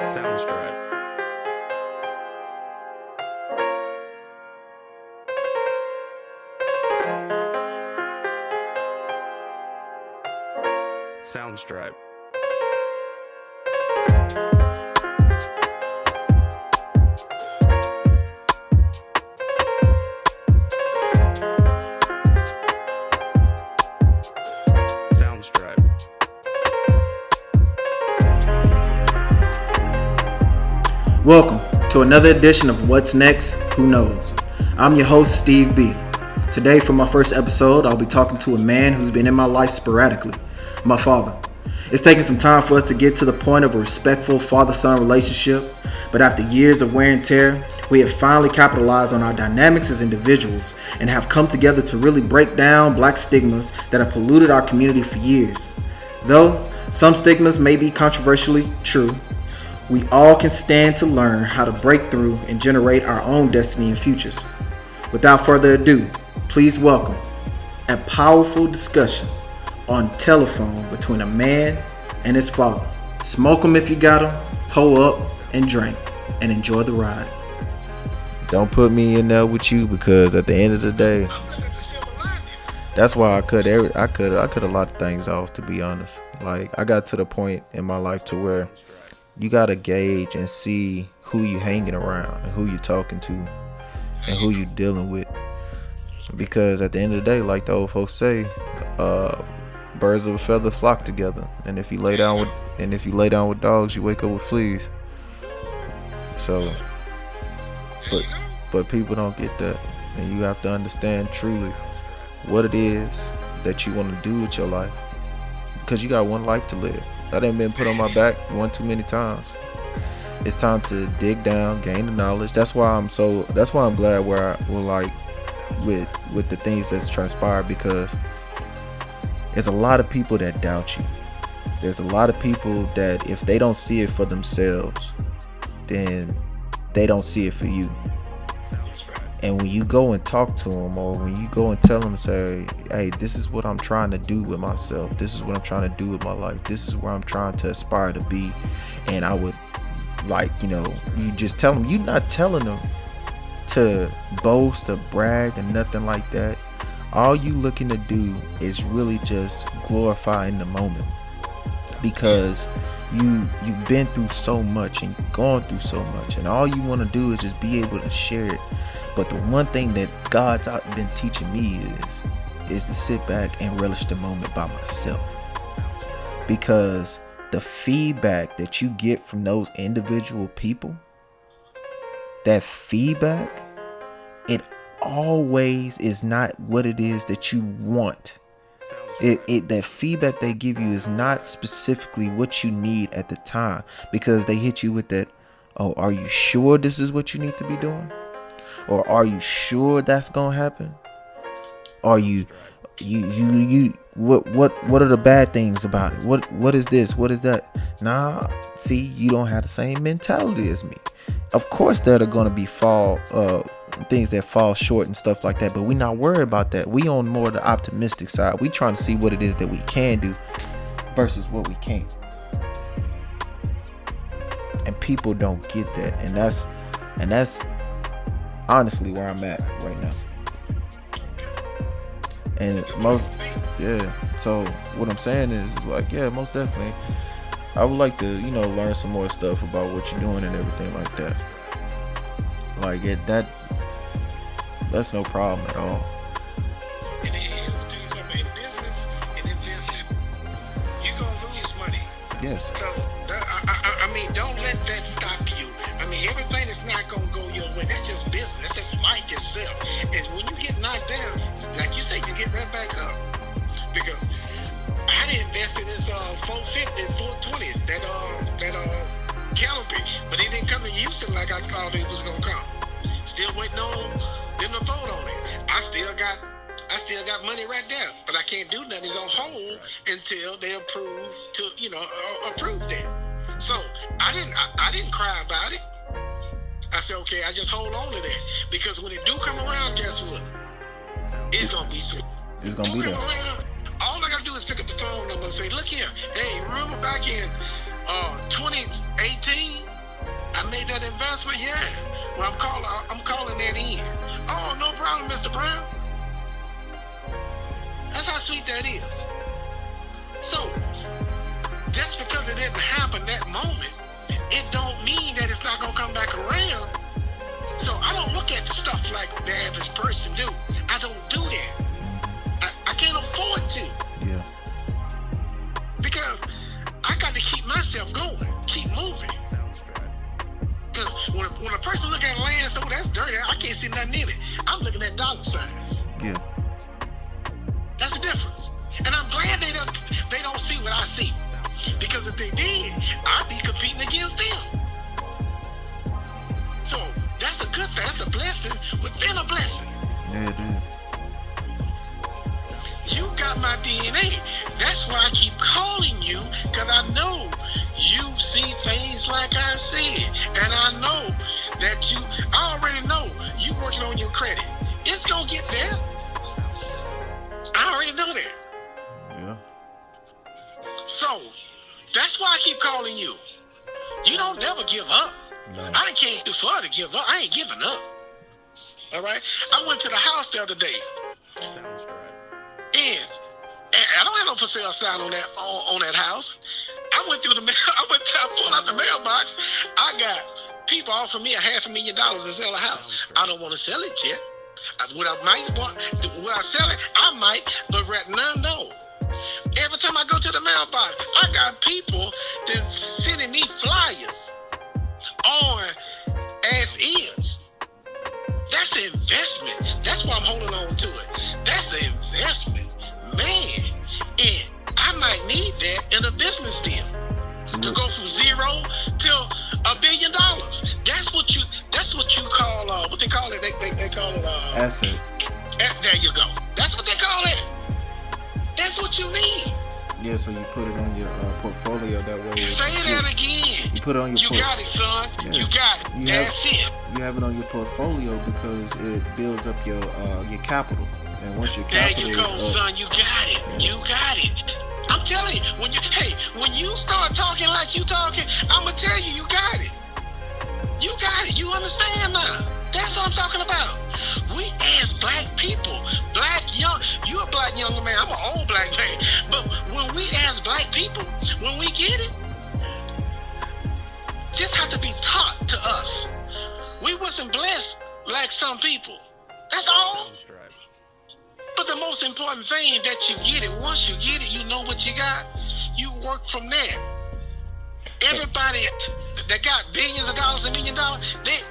Soundstripe. Soundstripe. Soundstripe. Welcome to another edition of What's Next, Who Knows? I'm your host, Steve B. Today, for my first episode, I'll be talking to a man who's been in my life sporadically, my father. It's taken some time for us to get to the point of a respectful father-son relationship, but after years of wear and tear, we have finally capitalized on our dynamics as individuals and have come together to really break down black stigmas that have polluted our community for years. Though some stigmas may be controversially true, we all can stand to learn how to break through and generate our own destiny and futures. Without further ado, please welcome a powerful discussion on telephone between a man and his father. Smoke them if you got them, pull up and drink, and enjoy the ride. Don't put me in there with you, because at the end of the day, that's why I cut a lot of things off, to be honest. Like, I got to the point in my life to where you gotta gauge and see who you hanging around and who you talking to and who you dealing with, because at the end of the day, like the old folks say, birds of a feather flock together, and if you lay down with dogs, you wake up with fleas. So, but people don't get that, and you have to understand truly what it is that you want to do with your life, because you got one life to live. That ain't been put on my back one too many times. It's time to dig down, gain the knowledge. That's why I'm glad we're like with the things that's transpired, because there's a lot of people that doubt you. There's a lot of people that if they don't see it for themselves, then they don't see it for you. And when you go and talk to them, or when you go and tell them, say, hey, this is what I'm trying to do with myself. This is what I'm trying to do with my life. This is where I'm trying to aspire to be. And I would you just tell them. You're not telling them to boast or brag or nothing like that. All you looking to do is really just glorify in the moment, because you've been through so much and you've gone through so much, and all you want to do is just be able to share it. But the one thing that God's been teaching me is to sit back and relish the moment by myself, because the feedback that you get from those individual people, that feedback, it always is not what it is that you want. That feedback they give you is not specifically what you need at the time, because they hit you with that, oh, are you sure this is what you need to be doing? Or are you sure that's gonna happen? Are you what are the bad things about it? What is this? What is that? Nah, see, you don't have the same mentality as me. Of course there are gonna be things that fall short and stuff like that, but we're not worried about that. We on more the optimistic side. We trying to see what it is that we can do versus what we can't. And people don't get that, and that's honestly where I'm at right now. And so what I'm saying is, like, most definitely I would like to, learn some more stuff about what you're doing and everything like that. Like, that's no problem at all. And then I'll tell you something, in business, you're gonna lose money. Yes. So I mean, don't let that stop you. I mean, everything is not gonna go your way. That's just business. That's just life itself. And when you get knocked down, like you say, you get right back up. Because I didn't invest in this 450, 420, that caliber, but it didn't come to Houston like I thought it was gonna come. Still waiting on them to vote on it. I still got money right there, but I can't do nothing. It's on hold until they approve that. So I didn't cry about it. I said, okay, I just hold on to that, because when it do come around, guess what? It's gonna be soon. It's gonna be there. All I gotta do is pick up the phone number and say, look here, hey, remember back in 2018 I made that investment, yeah. Well, I'm calling that in. Oh, no problem, Mr. Brown. That's how sweet that is. So, just because it didn't happen that moment, it don't mean that it's not gonna come back around. So I don't look at the stuff like the average person do. I don't do that. I can't afford to. Yeah. Because I got to keep myself going, keep moving. Because when a person look at land, so that's dirty, I can't see nothing in it. I'm looking at dollar signs. Yeah. That's the difference. And I'm glad they don't see what I see. Because if they did, I'd be competing against them. So that's a good thing. That's a blessing within a blessing. Yeah, it is. You got my DNA. That's why I keep calling you, because I know you see things like I see it. And I know that I already know you working on your credit. It's going to get there. I already know that. Yeah. So, that's why I keep calling you. You don't never give up. No. I came too far to give up. I ain't giving up. All right? I went to the house the other day. Sounds right. And I don't have no for sale sign on that house. I went through the mail. I pulled out the mailbox. I got people offering me $500,000 to sell a house. I don't want to sell it yet. Would I sell it? I might, but right now, no. Every time I go to the mailbox, I got people that's sending me flyers on as is. That's an investment. That's why I'm holding on to it. That's an investment, man. And I might need that in a business deal to go from zero to $1 billion. That's what you call what they call it. They call it asset. There you go. That's what they call it. That's what you need. Yeah, so you put it on your portfolio that way. Say that again. You put it on your You got it, son. Yeah. You got it. That's it. You have it on your portfolio because it builds up your capital. And once your capital there you go, son. You got it. Yeah. You got it. I'm telling you, when you start talking like you talking, I'm gonna tell you, you got it. You got it. You understand now? That's what I'm talking about. We as black people, you a black young man, I'm an old black man. But when we as black people, when we get it, this has to be taught to us. We wasn't blessed like some people. That's all. Sounds right. But the most important thing that you get it. Once you get it, you know what you got. You work from there. Everybody that got billions of dollars and $1 million,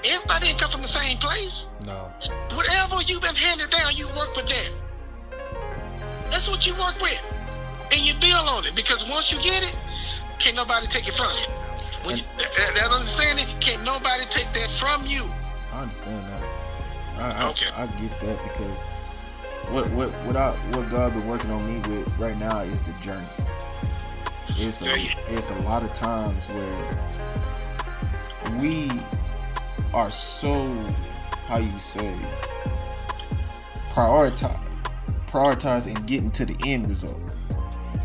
everybody didn't come from the same place. No. Whatever you've been handed down, you work with that. That's what you work with. And you build on it. Because once you get it, can't nobody take it from you. When that understanding, can't nobody take that from you. I understand that. Okay. I get that because what God been working on me with right now is the journey. It's a lot of times where we are so, how you say, prioritize and getting to the end result.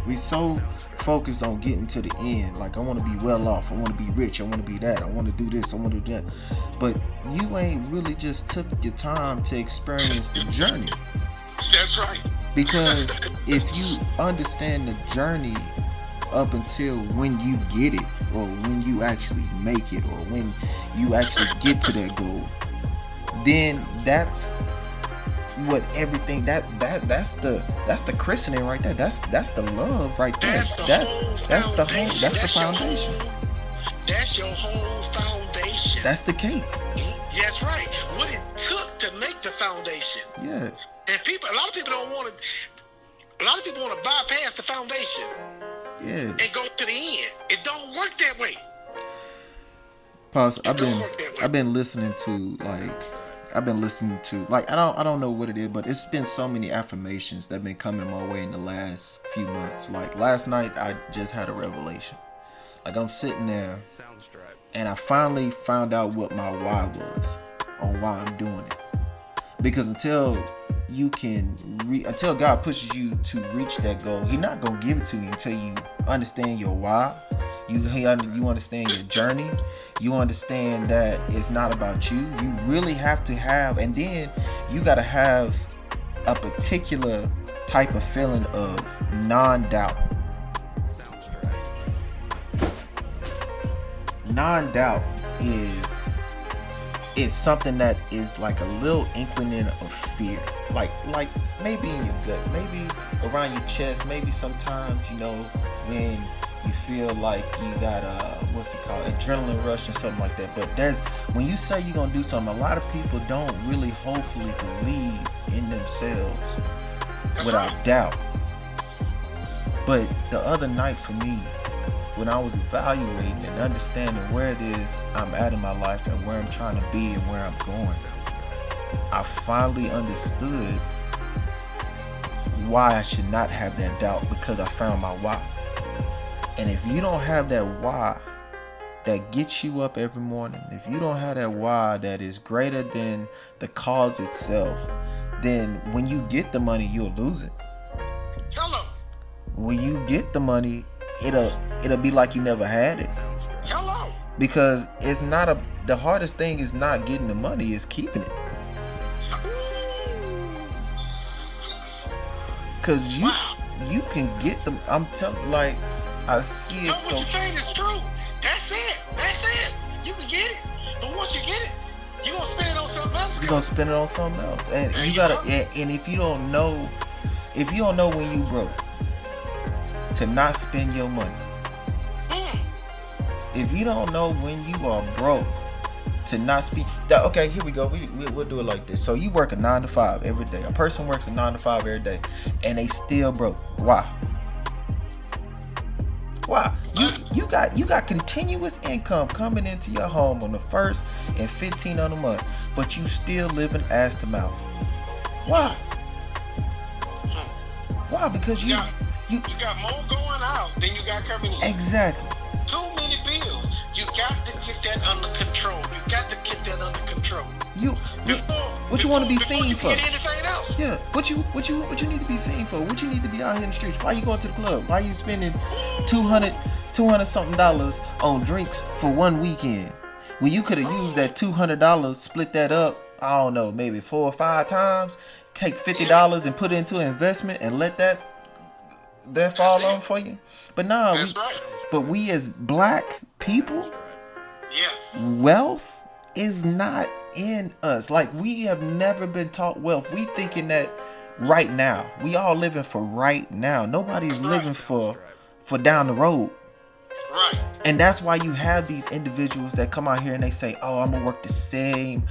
We so focused on getting to the end. Like, I want to be well off. I want to be rich. I want to be that. I want to do this. I want to do that. But you ain't really just took your time to experience the journey. That's right. Because if you understand the journey up until when you get it, or when you actually make it, or when you actually get to that goal, then that's what everything that's the christening right there. That's the love right there. That's the foundation. That's your whole foundation. That's the cake. That's right. What it took to make the foundation. Yeah. And a lot of people want to bypass the foundation. Yeah. And go to the end. It don't work that way. Pause. I've been listening to like I don't know what it is, but it's been so many affirmations that have been coming my way in the last few months. Like last night I just had a revelation. Like I'm sitting there Sounds right. and I finally found out what my why was on why I'm doing it. Because until you can until God pushes you to reach that goal, He's not gonna give it to you until you understand your why. You understand your journey. You understand that it's not about you. You really have to have, and then you gotta have a particular type of feeling of non-doubt. Non-doubt is something that is like a little inkling of fear, like maybe in your gut, maybe around your chest, maybe sometimes, you know, when you feel like you got adrenaline rush or something like that. But when you say you're gonna do something, a lot of people don't really hopefully believe in themselves. That's without right. Doubt. But the other night for me, when I was evaluating and understanding where it is I'm at in my life and where I'm trying to be and where I'm going, I finally understood why I should not have that doubt, because I found my why. And if you don't have that why that gets you up every morning, if you don't have that why that is greater than the cause itself, then when you get the money, you'll lose it. Hello. When you get the money, it'll be like you never had it. Hello. Because it's not the hardest thing is not getting the money, it's keeping it. Cause you can get them. I'm telling, like, I see it. No, so what you're saying is true. That's it. You can get it, but once you get it, you're gonna spend it on something else. You're gonna spend it on something else, and you gotta. And if you don't know when you broke, to not spend your money. If you don't know when you are broke, to not spend. Okay, here we go. We'll do it like this. So you work a 9 to 5 every day. A person works a 9 to 5 every day, and they still broke. Why? You got continuous income coming into your home on the 1st and 15th of the month, but you still living ass to mouth. Why? Why? Because you got more going out than you got coming in. Exactly. Too many bills. You got to get that under control. What you want to be seen for? Get anything else. Yeah. What you need to be seen for? What you need to be out here in the streets? Why you going to the club? Why you spending $200 something on drinks for one weekend? When you could have used that $200, split that up, I don't know, maybe 4 or 5 times, take $50 and put it into an investment and let that fall on for you. But no, but we as black people, yes, wealth is not in us. Like, we have never been taught wealth. We thinking that right now. We all living for right now. Nobody's living for down the road. Right. And that's why you have these individuals that come out here and they say, "Oh, I'm gonna work the same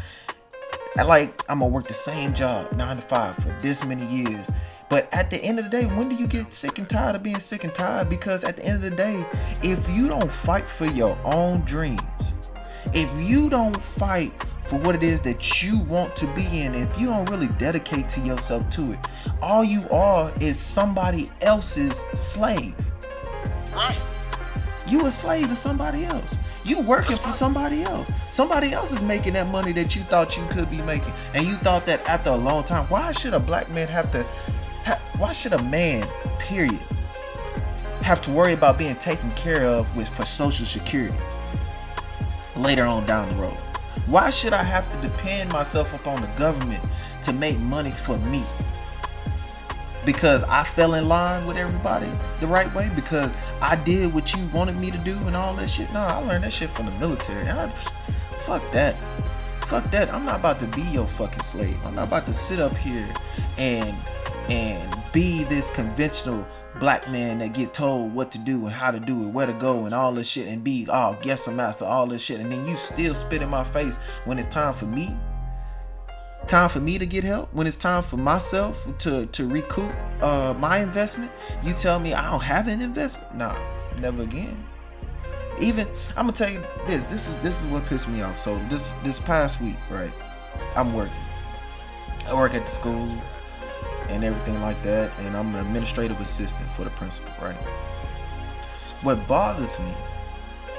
job 9 to 5 for this many years." But at the end of the day, when do you get sick and tired of being sick and tired? Because at the end of the day, if you don't fight for your own dreams, if you don't fight for what it is that you want to be in, if you don't really dedicate to yourself to it, all you are is somebody else's slave. Right. You a slave to somebody else. You working for somebody else. Somebody else is making that money that you thought you could be making. And you thought that after a long time, why should a black man why should a man, period, have to worry about being taken care of for Social Security later on down the road? Why should I have to depend myself upon the government to make money for me? Because I fell in line with everybody the right way? Because I did what you wanted me to do and all that shit? No, I learned that shit from the military. Fuck that. Fuck that. I'm not about to be your fucking slave. I'm not about to sit up here and be this conventional black man that get told what to do and how to do it, where to go and all this shit, and be guess a master, all this shit, and then you still spit in my face when it's time for me to get help, when it's time for myself to recoup my investment. You tell me I don't have an investment? Nah, never again. Even I'm gonna tell you this is what pissed me off. So this past week, right, I work at the school and everything like that, and I'm an administrative assistant for the principal, right? What bothers me,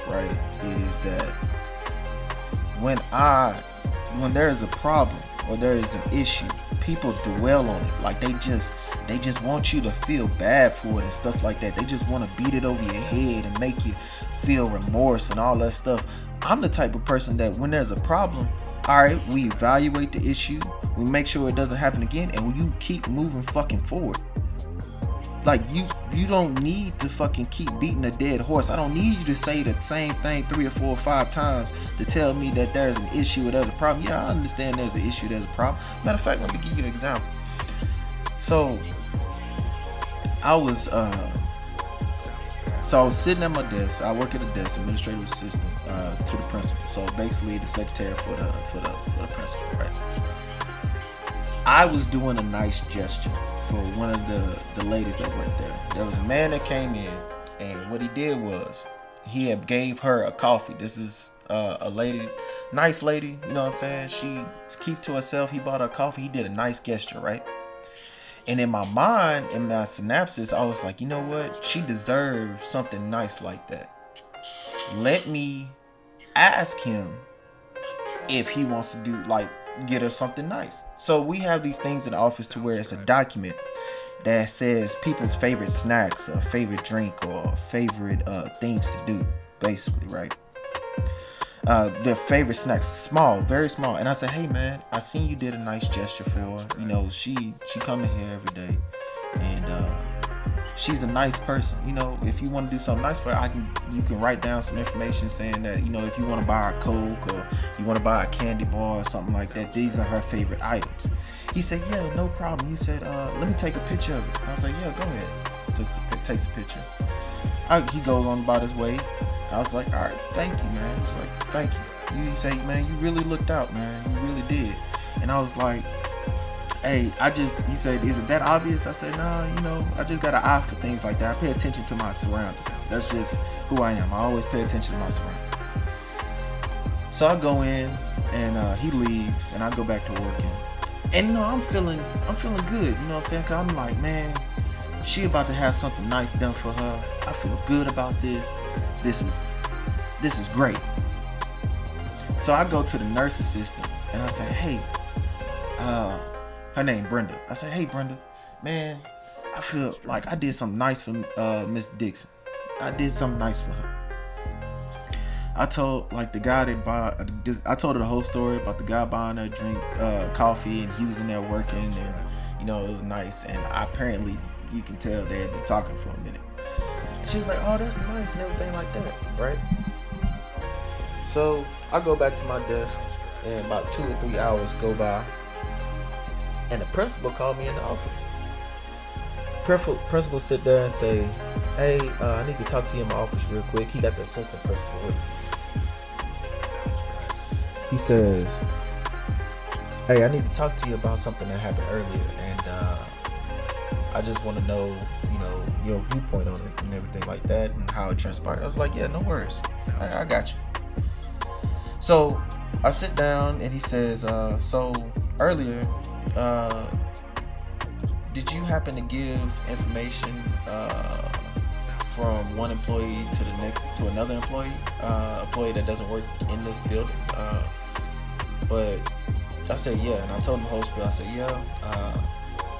right, is that when there is a problem or there is an issue, people dwell on it. Like they just want you to feel bad for it and stuff like that. They just want to beat it over your head and make you feel remorse and all that stuff. I'm the type of person that when there's a problem, all right, we evaluate the issue, we make sure it doesn't happen again, and you keep moving fucking forward. Like you don't need to fucking keep beating a dead horse. I don't need you to say the same thing 3 or 4 or 5 times to tell me that there's an issue or there's a problem. Yeah, I understand there's an issue, there's a problem. Matter of fact, let me give you an example. So I was sitting at my desk. I work at a desk, administrative assistant to the principal. So basically the secretary for the principal, right? I was doing a nice gesture for one of the ladies that worked there. There was a man that came in, and what he did was he had gave her a coffee. This is a lady, nice lady, you know what I'm saying? She keep to herself. He bought her coffee. He did a nice gesture, right? And in my mind, in my synapses, I was like, you know what? She deserves something nice like that. Let me ask him if he wants to do, like, get her something nice. So we have these things in the office to where it's a document that says people's favorite snacks or favorite drink or favorite things to do, basically, right? Their favorite snacks, small, very small. And I said, hey man, I seen you did a nice gesture for her. You know, she come in here every day, and she's a nice person. You know, if you want to do something nice for her, you can write down some information saying that, you know, if you want to buy her a Coke or you want to buy a candy bar or something like that, these are her favorite items. He said, yeah, no problem. He said, let me take a picture of it. And I was like, yeah, go ahead. Takes a picture. He goes on about his way. I was like, all right, thank you, man. He's like, thank you. You say, man, you really looked out, man. You really did. And I was like, hey, he said, is it that obvious? I said, no, you know, I just got an eye for things like that. I pay attention to my surroundings. That's just who I am. I always pay attention to my surroundings. So I go in, and he leaves, and I go back to working. And, you know, I'm feeling good, you know what I'm saying? Because I'm like, man, she about to have something nice done for her. I feel good about this. This is great. So I go to the nurse assistant, and I say, hey, her name Brenda. I said, hey Brenda, man, I feel like I did something nice for Miss Dixon. I did something nice for her. I told the guy that I told her the whole story about the guy buying her drink, coffee, and he was in there working, and you know, it was nice. And apparently you can tell they had been talking for a minute. And she was like, oh, that's nice and everything like that, right? So I go back to my desk, and about 2 or 3 hours go by, and the principal called me in the office. Principal sit there and say, hey, I need to talk to you in my office real quick. He got the assistant principal with him. He says, hey, I need to talk to you about something that happened earlier, and I just want to know, you know, your viewpoint on it and everything like that and how it transpired. I was like, yeah, no worries. I got you. So I sit down, and he says, so earlier, did you happen to give information from one employee to another employee that doesn't work in this building? But I said, yeah, and I told him the whole spiel. I said, yeah,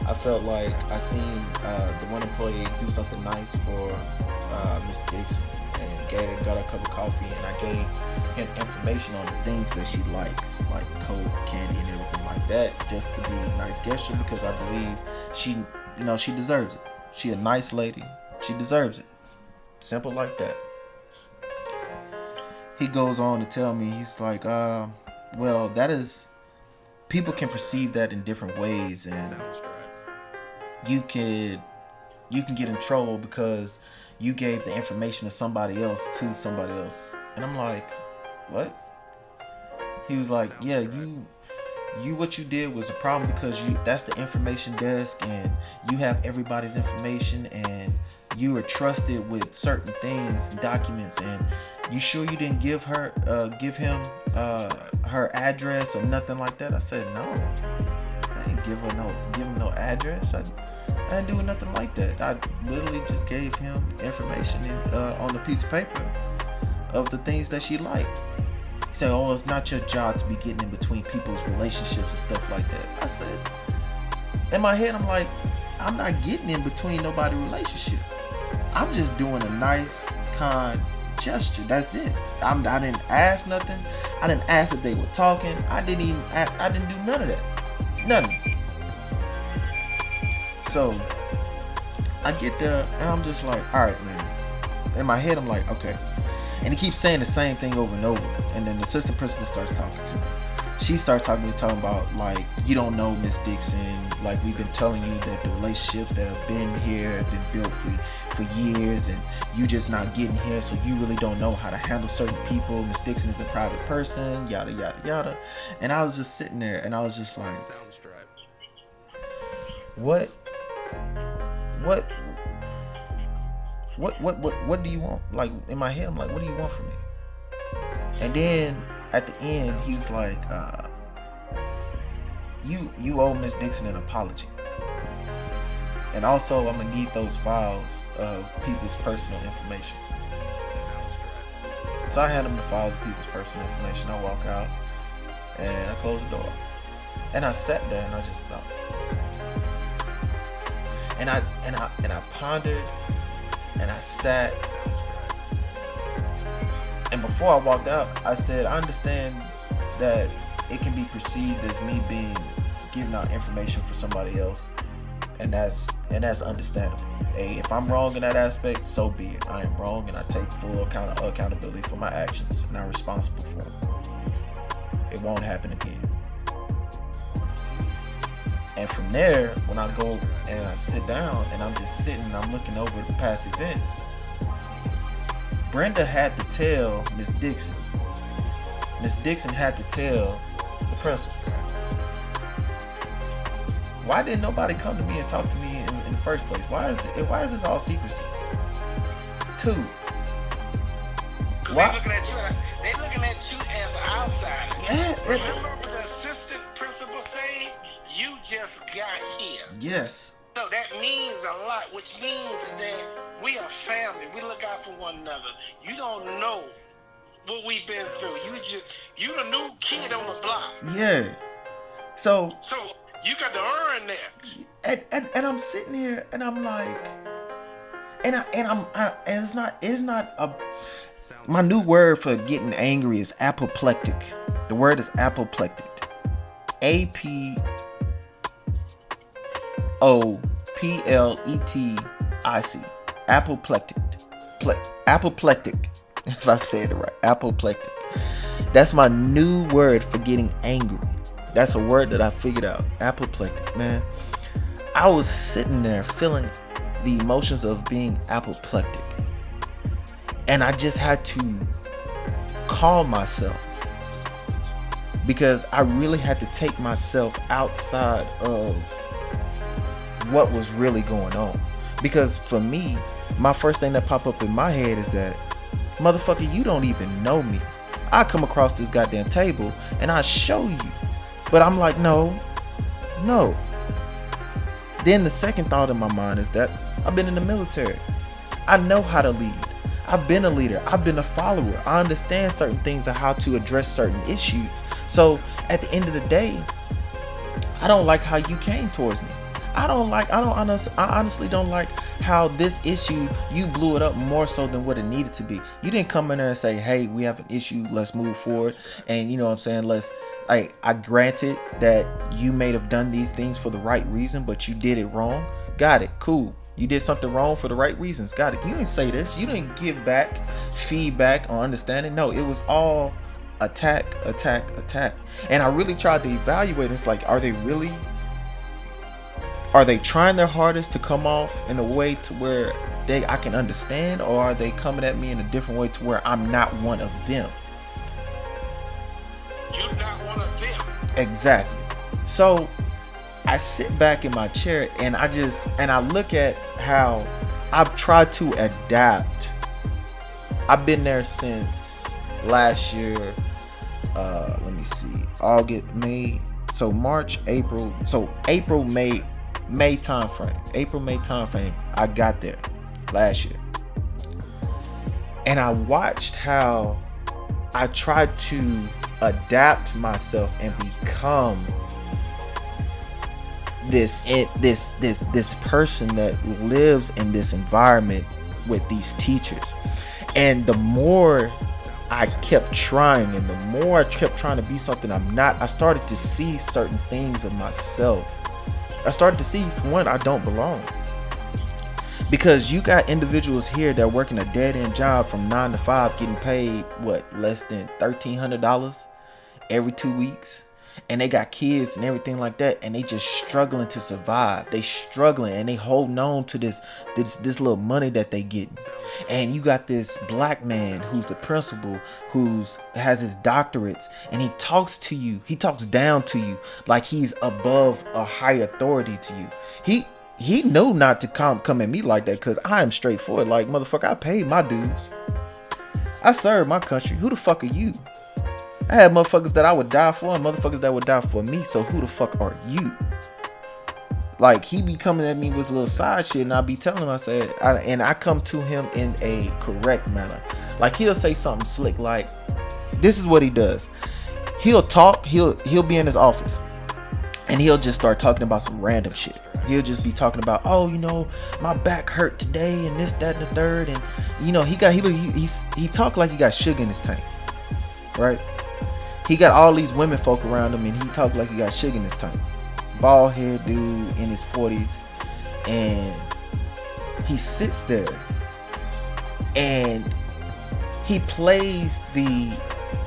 I felt like I seen the one employee do something nice for Miss Dixon, and got her a cup of coffee, and I gave him information on the things that she likes, like Coke, candy, and everything like that, just to be a nice gesture, because I believe she deserves it. She a nice lady. She deserves it. Simple like that. He goes on to tell me, he's like, well, that is, people can perceive that in different ways, and you can get in trouble because you gave the information to somebody else. And I'm like, what? He was like, yeah, what you did was a problem because that's the information desk, and you have everybody's information, and you are trusted with certain things, documents, and you sure you didn't give him her address or nothing like that? I said, no, I didn't give him no address. I didn't do nothing like that. I literally just gave him information on a piece of paper of the things that she liked. He said, oh, it's not your job to be getting in between people's relationships and stuff like that. I said, In my head, I'm like, I'm not getting in between nobody's relationship. I'm just doing a nice, kind gesture. That's it. I didn't ask nothing. I didn't ask if they were talking. I didn't do none of that. Nothing. So I get there and I'm just like, all right, man. In my head, I'm like, okay. And he keeps saying the same thing over and over. And then the assistant principal starts talking to me. She starts talking about, like, you don't know, Miss Dixon. Like, we've been telling you that the relationships that have been here have been built for years, and you just not getting here, so you really don't know how to handle certain people. Miss Dixon is a private person, yada, yada, yada. And I was just sitting there, and I was just like, what do you want? Like, in my head, I'm like, what do you want from me? And then at the end, he's like, you owe Miss Dixon an apology. And also, I'm gonna need those files of people's personal information. So I hand him the files of people's personal information. I walk out and I close the door. And I sat there and I just thought. And I pondered and I sat. And before I walked out, I said, I understand that it can be perceived as me giving out information for somebody else, and that's understandable. Hey, if I'm wrong in that aspect, so be it. I am wrong, and I take full accountability for my actions, and I'm responsible for them. It won't happen again. And from there, when I go and I sit down, and I'm just sitting, and I'm looking over the past events, Brenda had to tell Miss Dixon. Miss Dixon had to tell the principal. Why didn't nobody come to me and talk to me in the first place? Why is this all secrecy? 2. They're looking at you as an outsider. Yeah. Remember what the assistant principal said? You just got here. Yes. So that means a lot, which means that we are family. We look out for one another. You don't know what we've been through. You the new kid on the block. Yeah. So you got to earn that. And I'm sitting here and I'm like, and it's not a. My new word for getting angry is apoplectic. The word is apoplectic. APOPLETIC. Apoplectic. Apoplectic. If I'm saying it right. Apoplectic. That's my new word for getting angry. That's a word that I figured out. Apoplectic, man. I was sitting there feeling the emotions of being apoplectic. And I just had to calm myself. Because I really had to take myself outside of what was really going on. Because for me, my first thing that popped up in my head is that, motherfucker, you don't even know me. I come across this goddamn table and I show you. But I'm like, no. Then the second thought in my mind is that I've been in the military. I know how to lead. I've been a leader. I've been a follower. I understand certain things of how to address certain issues. So at the end of the day, I don't like how you came towards me. I honestly don't like how this issue, you blew it up more so than what it needed to be. You didn't come in there and say, hey, we have an issue, let's move forward. And you know what I'm saying, I granted that you may have done these things for the right reason, but you did it wrong. Got it, cool. You did something wrong for the right reasons. Got it. You didn't say this. You didn't give back feedback or understanding. No, it was all attack. And I really tried to evaluate. It's like, are they trying their hardest to come off in a way to where I can understand, or are they coming at me in a different way to where I'm not one of them? You're not one of them. Exactly. So I sit back in my chair and I look at how I've tried to adapt. I've been there since last year. Let me see. August, May. So March, April. So April, May time frame. I got there last year. And I watched how I tried to adapt myself and become this person that lives in this environment with these teachers. And the more I kept trying, and the more I kept trying to be something I'm not, I started to see certain things of myself. I started to see, for one, I don't belong. Because you got individuals here that work in a dead-end job from 9 to 5, getting paid, less than $1,300 every 2 weeks. And they got kids and everything like that, and they just struggling to survive. They struggling, and they holding on to this little money that they getting. And you got this black man who's the principal, has his doctorates, and he talks to you. He talks down to you like he's above a high authority to you. He knew not to come at me like that, because I am straightforward. Like, motherfucker, I paid my dues. I served my country. Who the fuck are you? I had motherfuckers that I would die for and motherfuckers that would die for me. So who the fuck are you? Like, he be coming at me with a little side shit, and I be telling him, I come to him in a correct manner. Like, he'll say something slick, like, this is what he does. He'll talk, he'll be in his office, and he'll just start talking about some random shit. He'll just be talking about, oh, my back hurt today, and this, that, and the third, and he talk like he got sugar in his tank, right? He got all these women folk around him, and he talk like he got sugar in his tank. Bald head dude in his 40s, and he sits there and he plays the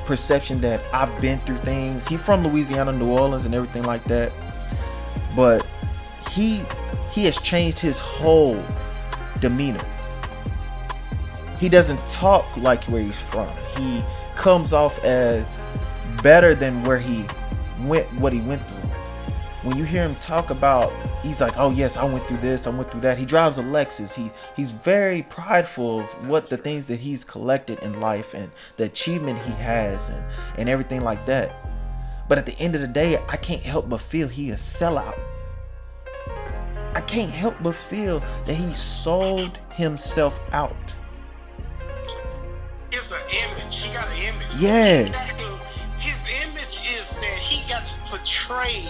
perception that I've been through things. He from Louisiana, New Orleans, and everything like that, but he has changed his whole demeanor. He doesn't talk like where he's from. He comes off as better than what he went through. When you hear him talk about, he's like, oh yes, I went through this, I went through that. He drives a Lexus. He's very prideful of what the things that he's collected in life and the achievement he has and everything like that. But at the end of the day, I can't help but feel he a sellout. I can't help but feel that he sold himself out. It's an image. He got an image. Yeah. His image is that he got to portray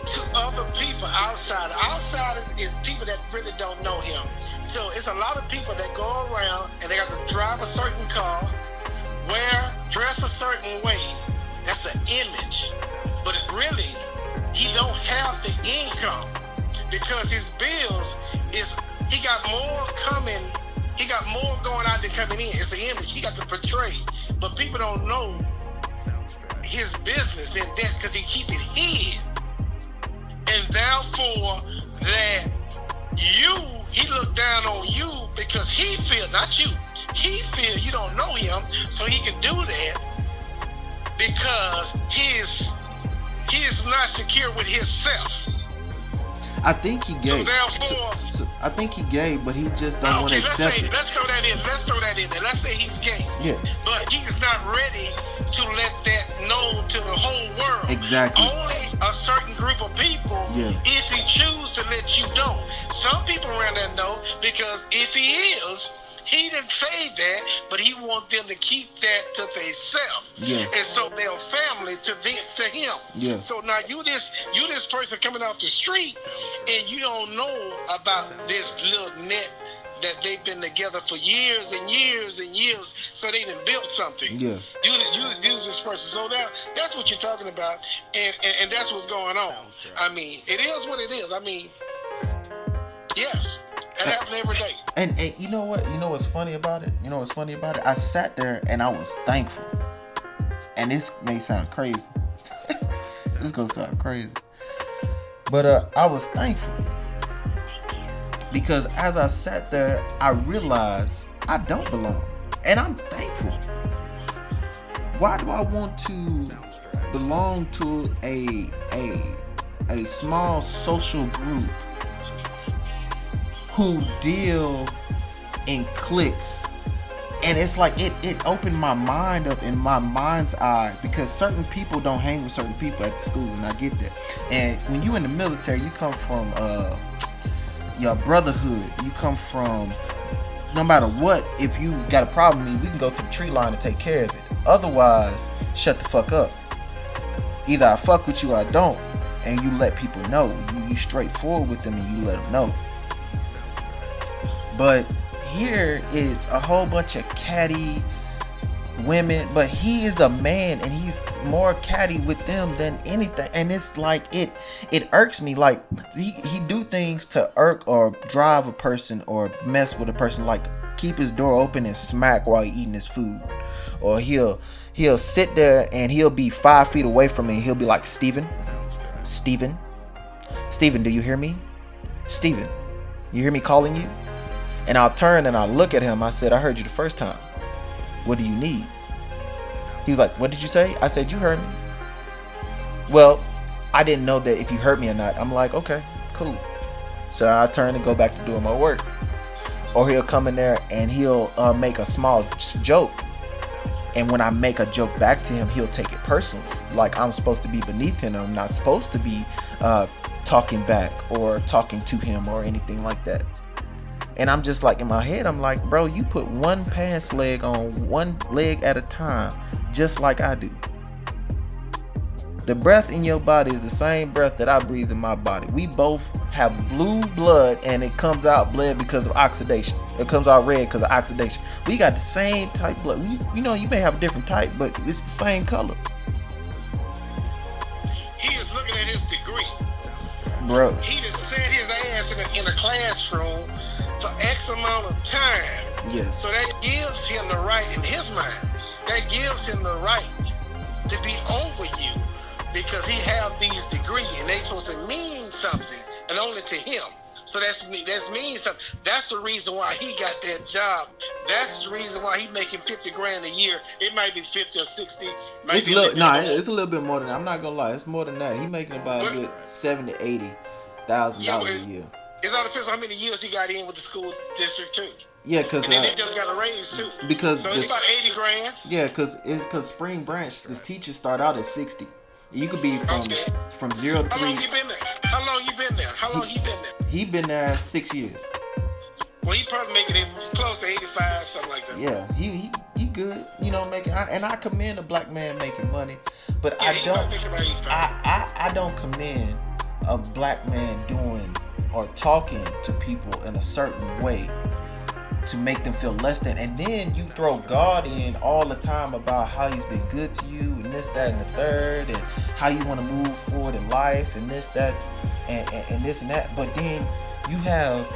to other people outside. Outsiders is people that really don't know him. So it's a lot of people that go around and they got to drive a certain car, dress a certain way. That's an image. But really, he don't have the income because his bills he got more coming. He got more going out than coming in. It's the image he got to portray. But people don't know his business in debt because he keep it hid. And therefore, that he look down on you because he feel, not you, he feel you don't know him, so he can do that because he is not secure with himself. I think he gay. So I think he gay, but he just don't want to accept it. Let's throw that in. Let's say he's gay. Yeah. But he's not ready to let that known to the whole world. Exactly. Only a certain group of people, if he choose to let you know. Some people around there know because if he didn't say that, but he want them to keep that to themselves. Yeah. And so they're family to him. Yeah. So now you this person coming off the street and you don't know about this little net that they've been together for years and years and years, so they done built something. Yeah. Use this person. So that's what you're talking about, and that's what's going on. I mean, it is what it is. I mean, yes. That happens every day. And you know what? You know what's funny about it? I sat there and I was thankful. And this may sound crazy. This gonna sound crazy. But I was thankful. Because as I sat there, I realized I don't belong. And I'm thankful. Why do I want to belong to a small social group who deal in cliques? And it's like it opened my mind up in my mind's eye, because certain people don't hang with certain people at the school, and I get that. And when you in the military, you come from your brotherhood. You come from, no matter what, if you got a problem with me, we can go to the tree line and take care of it. Otherwise, shut the fuck up. Either I fuck with you or I don't. and you let people know. You straightforward with them and you let them know. But here is a whole bunch of catty women, but he is a man and he's more catty with them than anything. And it's like it irks me. Like he do things to irk or drive a person or mess with a person, like keep his door open and smack while he eating his food, or he'll sit there and he'll be 5 feet away from me and he'll be like, Steven, do you hear me? Steven, you hear me calling you? And I'll turn and I'll look at him. I said, I heard you the first time. What do you need? He was like, what did you say? I said, you heard me. Well, I didn't know that if you heard me or not. I'm like, okay, cool. So I turn and go back to doing my work. Or he'll come in there and he'll make a small joke. And when I make a joke back to him, he'll take it personally. Like I'm supposed to be beneath him. I'm not supposed to be talking back or talking to him or anything like that. And I'm just like, in my head, I'm like, bro, you put one pants leg on one leg at a time, just like I do. The breath in your body is the same breath that I breathe in my body. We both have blue blood and it comes out blood because of oxidation. It comes out red because of oxidation. We got the same type blood. You know, you may have a different type, but it's the same color. He is looking at his degree. Bro. He just sat his ass in a classroom for X amount of time. Yes. So that gives him the right in his mind. That gives him the right to be over you because he have these degrees and they supposed to mean something and only to him. So that means something. That's the reason why he got that job. That's the reason why he making $50,000 a year. It might be 50 or 60. It's a little bit more than that. I'm not gonna lie, it's more than that. He making about a good $70,000 to $80,000 a year. It all depends on how many years he got in with the school district too. Yeah, cause and then they just got a raise too. Because so it's about $80,000. Yeah, cause Spring Branch, this teachers start out at 60. You could be from 0 to 3. How long you been there? How long he been there? He been there 6 years. Well, he probably making it close to 85, something like that. Yeah, he good. You know, and I commend a black man making money, but yeah, I don't commend a black man doing or talking to people in a certain way to make them feel less than, and then you throw God in all the time about how he's been good to you and this, that, and the third, and how you want to move forward in life and this, that, and this and that. But then you have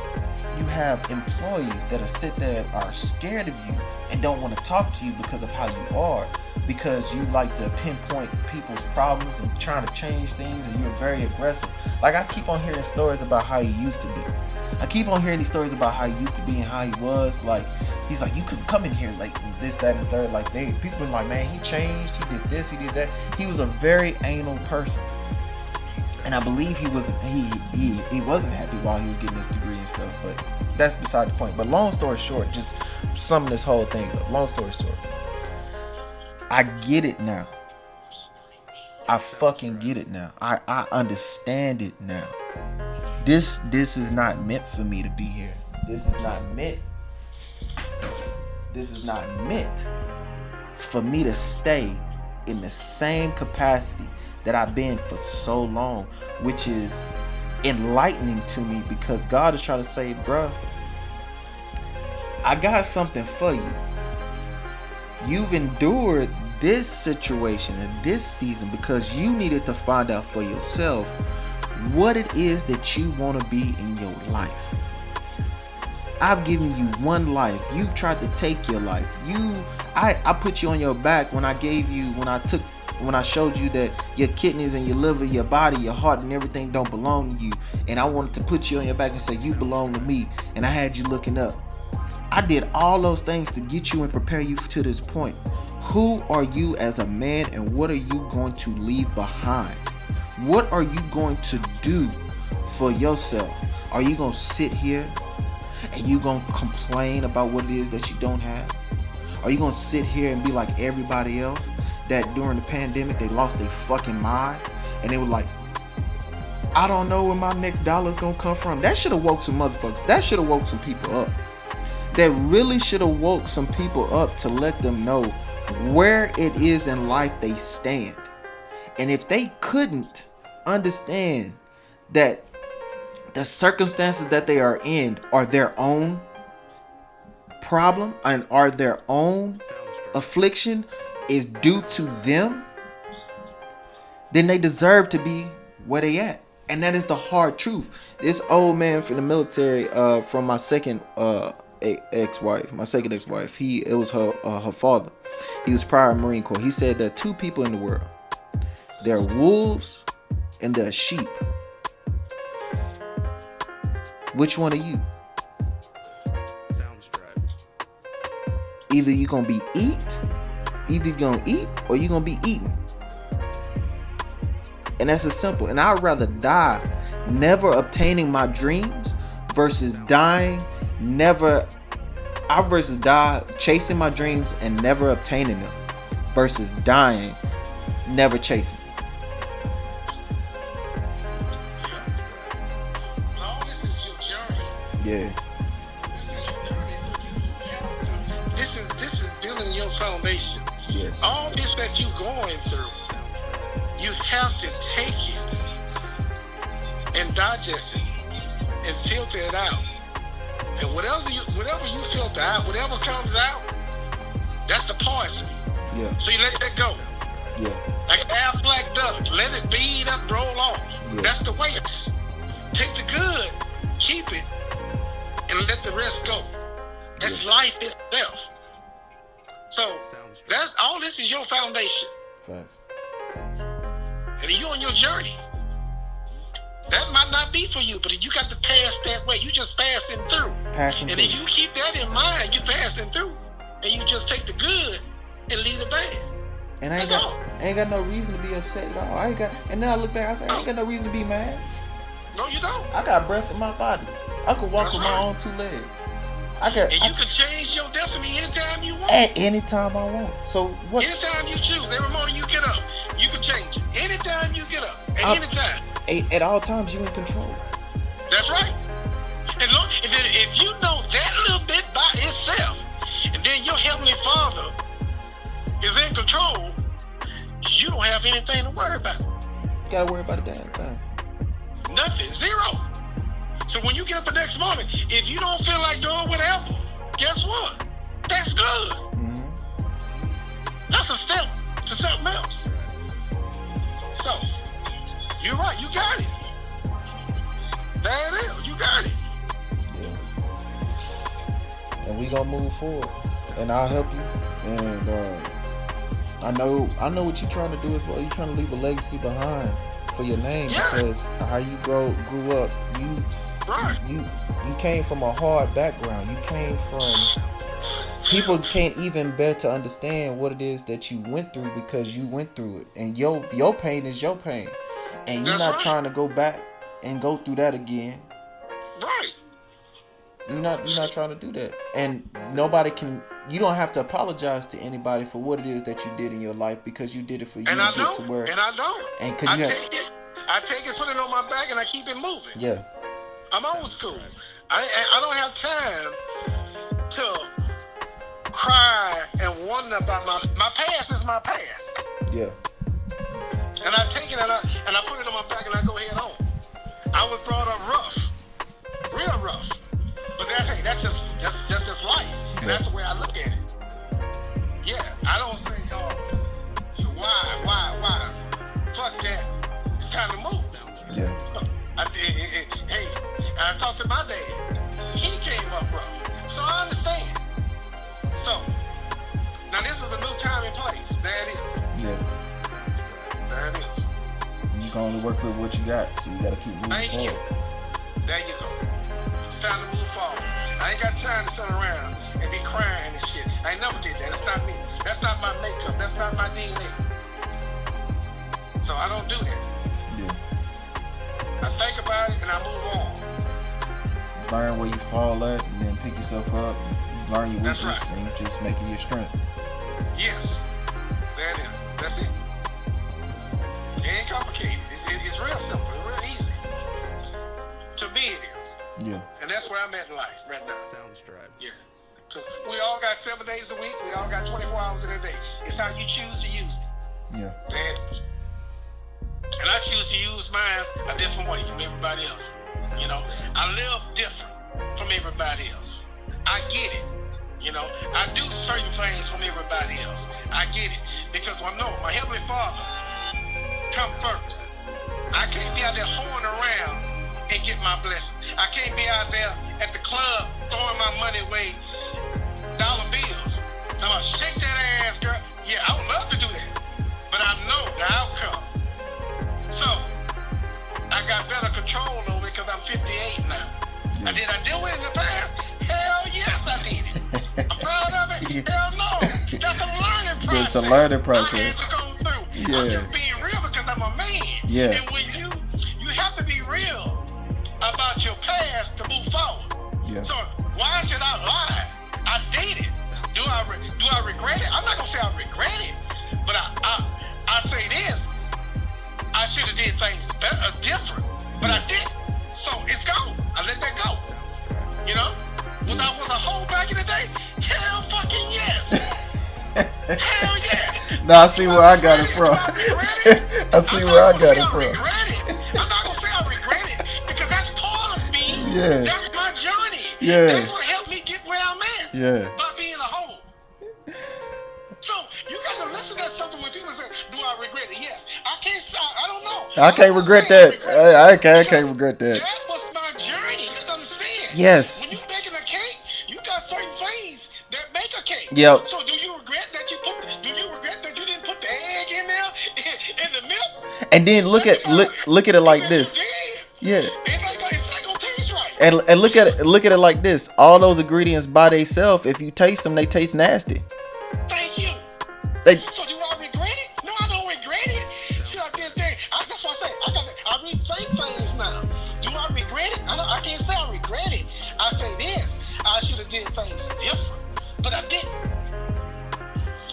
employees that are there and are scared of you and don't want to talk to you because of how you are, because you like to pinpoint people's problems and trying to change things, and you're very aggressive. Like I keep on hearing stories about how he used to be. I keep on hearing these stories about how he used to be and how he was. Like he's like, you couldn't come in here late and this, that, and the third. Like people are like, man, he changed. He did this. He did that. He was a very anal person. And I believe he wasn't happy while he was getting his degree and stuff, but that's beside the point. But long story short, just summing this whole thing up. Long story short, I get it now. I fucking get it now. I understand it now. This is not meant for me to be here. This is not meant for me to stay in the same capacity that I've been for so long, which is enlightening to me, because God is trying to say, bruh, I got something for you. You've endured this situation and this season because you needed to find out for yourself what it is that you want to be in your life. I've given you one life. You've tried to take your life. I put you on your back when I showed you that your kidneys and your liver, your body, your heart and everything don't belong to you. And I wanted to put you on your back and say, you belong to me. And I had you looking up. I did all those things to get you and prepare you to this point. Who are you as a man, and what are you going to leave behind? What are you going to do for yourself? Are you going to sit here and you going to complain about what it is that you don't have? Are you going to sit here and be like everybody else that during the pandemic they lost their fucking mind and they were like, I don't know where my next dollar is going to come from? That should have woke some motherfuckers. That should have woke some people up. That really should have woke some people up to let them know where it is in life they stand. And if they couldn't understand that the circumstances that they are in are their own problem and are their own affliction is due to them, then they deserve to be where they at. And that is the hard truth. This old man from the military, from my second ex-wife, it was her father. He was prior Marine Corps. He said there are two people in the world. There are wolves and there are sheep. Which one are you? Either you're gonna eat or you're gonna be eaten. And that's as simple. And I'd rather die never obtaining my dreams versus die chasing my dreams and never obtaining them versus dying never chasing. All this is your journey. Yeah. This is your journey. So you have to. This is building your foundation. Yes. All this that you're going through, you have to take it and digest it and filter it out. And whatever you filter out, whatever comes out, that's the poison. Yeah. So you let that go. Yeah. Like an half black duck, let it bead up, roll off. Yeah. That's the way. Take the good, keep it, and let the rest go. That's life itself. So that all this is your foundation. Facts. And you're on your journey. That might not be for you, but you got to pass that way. You just passing through. And if you keep that in mind, you passing through. And you just take the good and leave the bad. And I ain't got no reason to be upset at all. And then I look back, I say, I ain't got no reason to be mad. No, you don't. I got breath in my body. I could walk with my own two legs. And you can change your destiny anytime you want. At any time I want. So what? Anytime you choose. Every morning you get up, you can change it. Anytime you get up. Anytime. At all times you in control. That's right. And look, if you know that little bit by itself, and then your Heavenly Father is in control, you don't have anything to worry about. You gotta worry about a damn thing. Nothing. Zero. So when you get up the next morning, if you don't feel like doing whatever, guess what? That's good. Mm-hmm. That's a step to something else. So, you're right. You got it. There it is. You got it. Yeah. And we gonna move forward. And I'll help you. And I know what you're trying to do as well. You're trying to leave a legacy behind for your name, because how you grew up, you came from a hard background. You came from people can't even bear to understand what it is that you went through because you went through it, and your pain is your pain, and you're not trying to go back and go through that again. Right. You're not trying to do that, and nobody can. You don't have to apologize to anybody for what it is that you did in your life, because you did it for you to get to where. And I don't. And because I take it, put it on my back, and I keep it moving. Yeah. I'm old school. I don't have time to cry and wonder about my past is my past. Yeah. And I take it and I put it on my back and I go head on. I was brought up rough, real rough. But that's just life, and that's the way I look at it. Yeah, I don't say, why? Fuck that. It's time to move now. Yeah. Hey, and I talked to my dad. He came up rough, so I understand. So now this is a new time and place. There it is. Yeah. There it is. You can only work with what you got, so you got to keep moving Thank forward. you. There you go. It's time to move forward. I ain't got time to sit around and be crying and shit. I ain't never did that. That's not me. That's not my makeup. That's not my DNA. So I don't do that. Yeah. I think about it and I move on. Learn where you fall at, and then pick yourself up. And learn your That's weakness, right. and just make it your strength. Yes. There it is. That's it. It ain't complicated. It's real simple. It's real easy. To me it is. Yeah. And that's where I'm at in life right now. Sounds right. Yeah. Because we all got 7 days a week. We all got 24 hours in a day. It's how you choose to use it. Yeah. There it is. And I I choose to use mine a different way from everybody else. You know, I live different from everybody else. I get it. You know, I do certain things from everybody else. I get it. Because I know my Heavenly Father come first. I can't be out there hoeing around and get my blessing. I can't be out there at the club throwing my money away, dollar bills. I'm gonna shake that ass, girl. Yeah, I would love to do that. But I know the outcome. So, I got better control over it because I'm 58 now. Yeah. Did I do it in the past? Hell yes, I did it. I'm proud of it? Yeah. Hell no. That's a learning process. It's a learning I process. had to go through. Yeah. I'm just being real because I'm a man. Yeah. And when you have to be real about your past to move forward. Yeah. So why should I lie? I did it. Do I regret it? I'm not gonna say I regret it, but I say this. I should have did things better, different, but I didn't. So it's gone. I let that go. You know? I was a hoe back in the day? Hell fucking yes. Hell yes. No, I see where I got it from. I see where I got it from. I'm not gonna say I regret it because that's part of me. Yeah. That's my journey. Yeah. That's what helped me get where I'm at. Yeah. By being a hoe. So you gotta listen to something when people say, "Do I regret it?" Yes. I can't say. I don't know. I can't regret that. I can't regret that. That was my journey. You understand? Yes. When you baking a cake, you got certain things that make a cake. Yep. So do you regret that you didn't put the egg in there in the milk? And then look at it like this. Yeah. It's not gonna taste right. And look at it like this. All those ingredients by themselves, if you taste them, they taste nasty. Thank you. So do I regret it? No, I don't regret it. See, I did that. That's why I say I rethink things now. Do I regret it? I can't say I regret it. I say this. I should have did things different, but I didn't.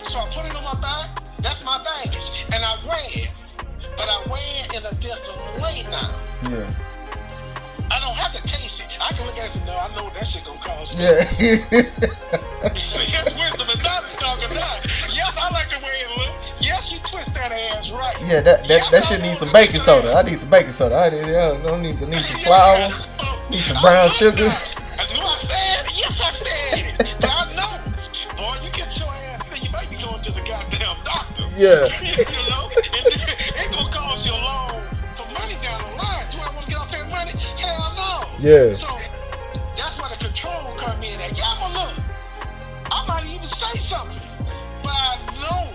So I put it on my back. That's my baggage, and I wear it. But I wear it in a different way now. Yeah. I don't have to taste it. I can look at it and say, no, I know what that shit gonna cost me. Yeah. Yes, wisdom and knowledge talking now. Yes, I like the way it look. Yes, you twist that ass right. Yeah, that shit needs some baking soda. I need some baking soda. I don't need some flour. Need some brown sugar. Do I stand? Yes, I stand. But I know, boy, you get your ass in, you might be going to the goddamn doctor. Yeah. You know, it's gonna cost you some money down the line. Do I want to get off that money? Hell no. Yeah. So that's where the control come in. At. Yeah, I'ma look. I might even say something, but I know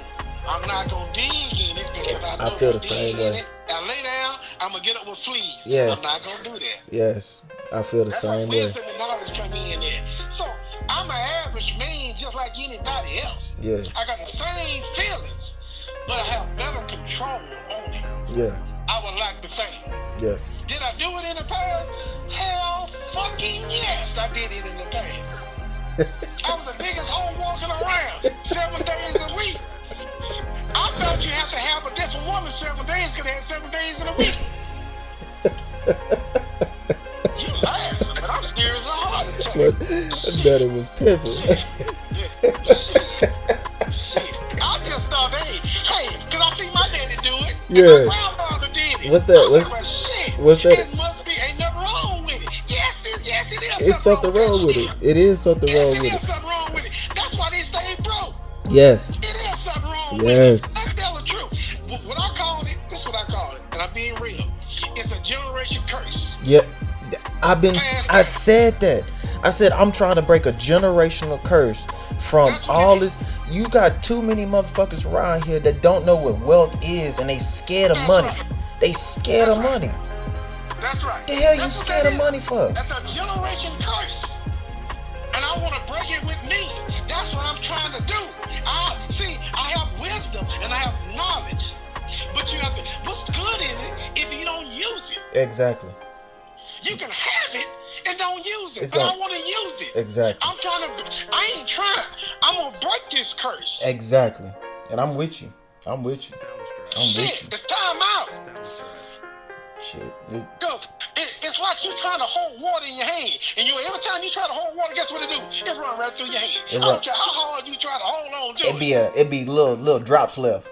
I'm not gonna dig in it because I know I feel the if same dig in way. it, I lay down, I'm gonna get up with fleas. Yes. I'm not gonna do that. Yes, I feel the That's same where way. wisdom and knowledge come in there. So I'm an average man just like anybody else. Yeah. I got the same feelings, but I have better control on it. Yeah. I would like to think. Yes. Did I do it in the past? Hell fucking yes, I did it in the past. I was the biggest hoe walking around 7 days a week. I thought you have to have a different woman 7 days because they had 7 days in a week. You laughing, but I'm serious as hell. But that daddy was pimping. Shit. I just thought, hey, because I see my daddy do it. Yeah. And my grandfather did it. What's that? I was like, well, shit. What's that? It must be, ain't nothing wrong with it. Yes, it is. It's something wrong with it. It is something wrong with It is it. something wrong with it. That's why they stay broke. Yes. It is something wrong with Yes. it. That's the truth. What I call it, this is what I call it, and I'm being real. It's a generation curse. Yep. I said that. I said I'm trying to break a generational curse from all this. You got too many motherfuckers around here that don't know what wealth is and they scared of money. They scared of money. That's right. The hell you That's what scared that of is. money for? That's a generation curse. And I want to break it with me. That's what I'm trying to do. I have wisdom and I have knowledge. But you have to, what's good in it if you don't use it? Exactly. You can have it and don't use it. It's But gonna- I want to use it. Exactly. I ain't trying. I'm going to break this curse. Exactly. And I'm with you. I'm with you. I'm with Shit, you. it's time out. Shit. Look, it's like you trying to hold water in your hand. And every time you try to hold water, guess what it do? It run right through your hand. I don't care how hard you try to hold on to It'd be little drops left.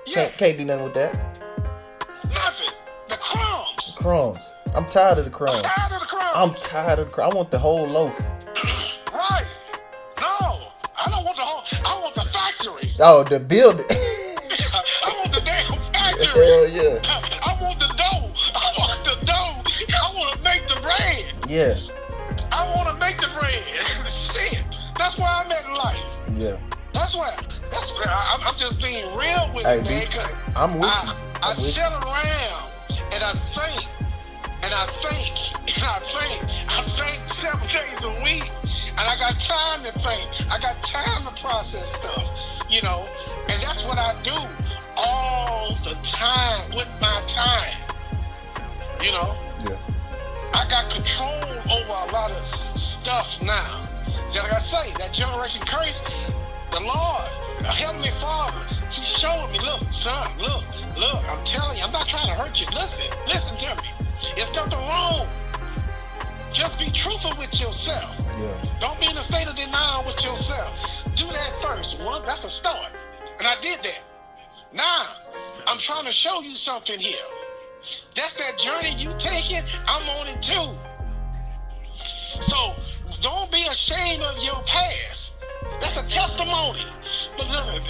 Yeah. Can't do nothing with that. Nothing. crumbs. I'm tired of the I'm crumbs. tired of the crumbs. I'm tired of the crumbs. I want the whole loaf. Right. No, I don't want the whole. I want the factory. Oh, the building. I want the damn factory. Hell yeah. I want the dough. I want the dough. I want to make the bread. Yeah. I want to make the bread. Shit. That's where I'm at in life. Yeah. That's where. I'm just being real with Hey, you, man. B, 'Cause I'm with you. I I'm with sit around and I think 7 days a week, and I got time to think. I got time to process stuff, you know, and that's what I do all the time with my time, you know. Yeah. I got control over a lot of stuff now. See, like I say, that generation curse, the Lord, the Heavenly Father, He showed me, look, son, look, I'm telling you, I'm not trying to hurt you. Listen to me. There's nothing wrong. Just be truthful with yourself. Yeah. Don't be in a state of denial with yourself. Do that first. One, that's a start. And I did that. Now, I'm trying to show you something here. That's that journey you taking. I'm on it too. So don't be ashamed of your past. That's a testimony. But look,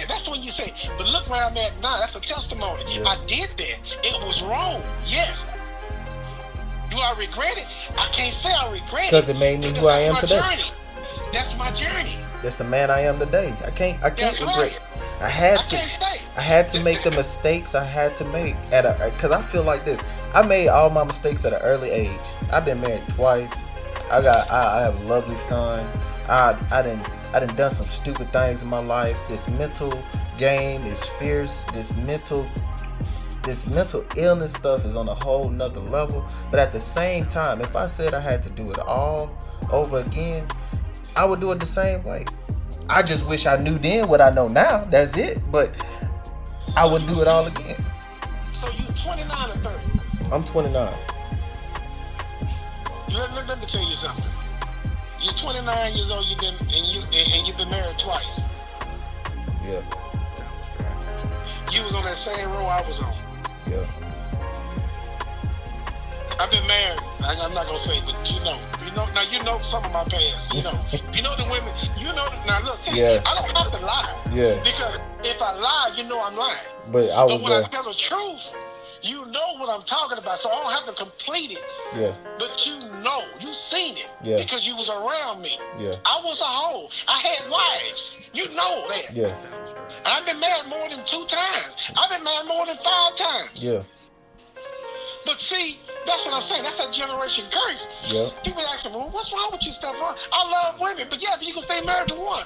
that's when you say, but look where I'm at now. That's a testimony. Yeah. I did that. It was wrong. Yes. Do I regret it? I can't say I regret it. Because it made me who I am today. Journey. That's my journey. That's the man I am today. I can't That's regret. right. I had I to. can't stay. I had to make the mistakes I had to make because I feel like this. I made all my mistakes at an early age. I've been married twice. I have a lovely son. I done some stupid things in my life. This mental game is fierce. This mental illness stuff is on a whole nother level. But at the same time, if I said I had to do it all over again, I would do it the same way. I just wish I knew then what I know now. That's it. But I would do it all again. So you 29 or 30? I'm 29. Let me tell you something. You're 29 years old. You've been married twice. Yeah. You was on that same row I was on. Yeah. I've been married. I'm not gonna say, but you know. Now you know some of my past. You know the women. Now look. See, Yeah. I don't have to lie. Yeah. Because if I lie, you know I'm lying. But I was But when there. I tell the truth, you know what I'm talking about. So I don't have to complete it. Yeah. But you seen it. Yeah. Because you was around me. Yeah. I was a hoe. I had wives. You know that. Yeah. And I've been married more than 2 times. I've been married more than 5 times. Yeah. But see, that's what I'm saying. That's that generation curse. Yeah. People ask me, well, what's wrong with you, Stephon? I love women, but yeah, you can stay married to one.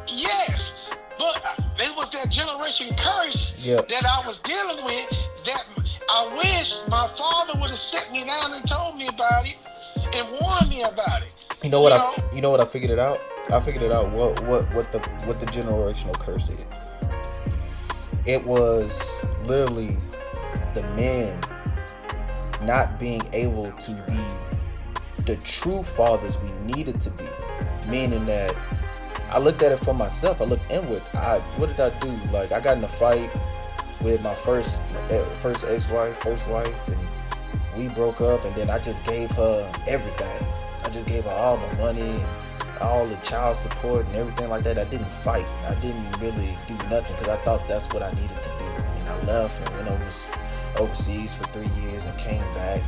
Yes. But it was that generation curse that I was dealing with that I wish my father would have sat me down and told me about it and warned me about it. You know what I figured it out? I figured it out what the generational curse is. It was literally the men not being able to be the true fathers we needed to be. Meaning that I looked at it for myself. I looked inward. What did I do? Like, I got in a fight with my first wife, and we broke up, and then I just gave her everything. I just gave her all my money and all the child support and everything like that. I didn't fight. I didn't really do nothing because I thought that's what I needed to do. And I left and went overseas for 3 years and came back.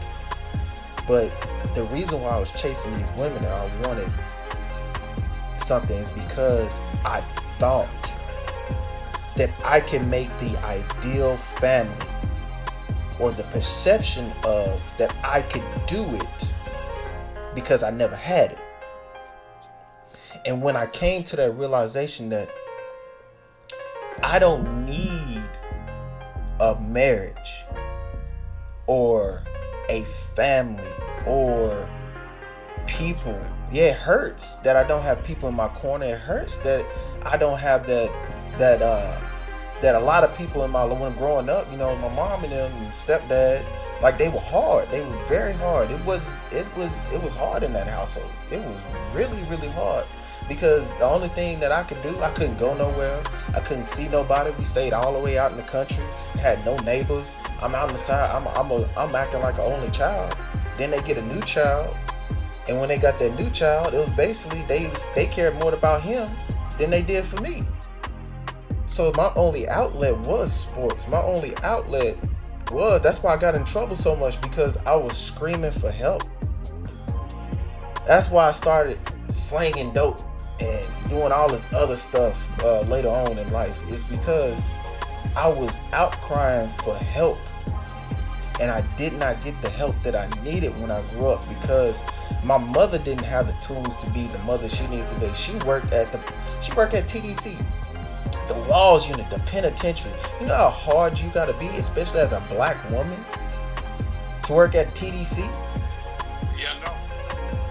But the reason why I was chasing these women and I wanted something is because I thought that I can make the ideal family, or the perception of that I could do it, because I never had it. And when I came to that realization that I don't need a marriage or a family or people. Yeah, it hurts that I don't have people in my corner. It hurts that I don't have that a lot of people when growing up, my mom and them and stepdad, like, they were hard. They were very hard. It was hard in that household. It was really, really hard. Because the only thing that I could do, I couldn't go nowhere. I couldn't see nobody. We stayed all the way out in the country. had no neighbors. I'm out on the side. I'm acting like an only child. Then they get a new child, and when they got that new child, it was basically they cared more about him than they did for me. So my only outlet was sports. My only outlet was, that's why I got in trouble so much, because I was screaming for help. That's why I started slanging dope and doing all this other stuff later on in life. It's because I was outcrying for help, and I did not get the help that I needed when I grew up, because my mother didn't have the tools to be the mother she needed to be. She worked at TDC, the Walls Unit, the penitentiary. You know how hard you gotta be, especially as a black woman, to work at TDC? Yeah, no.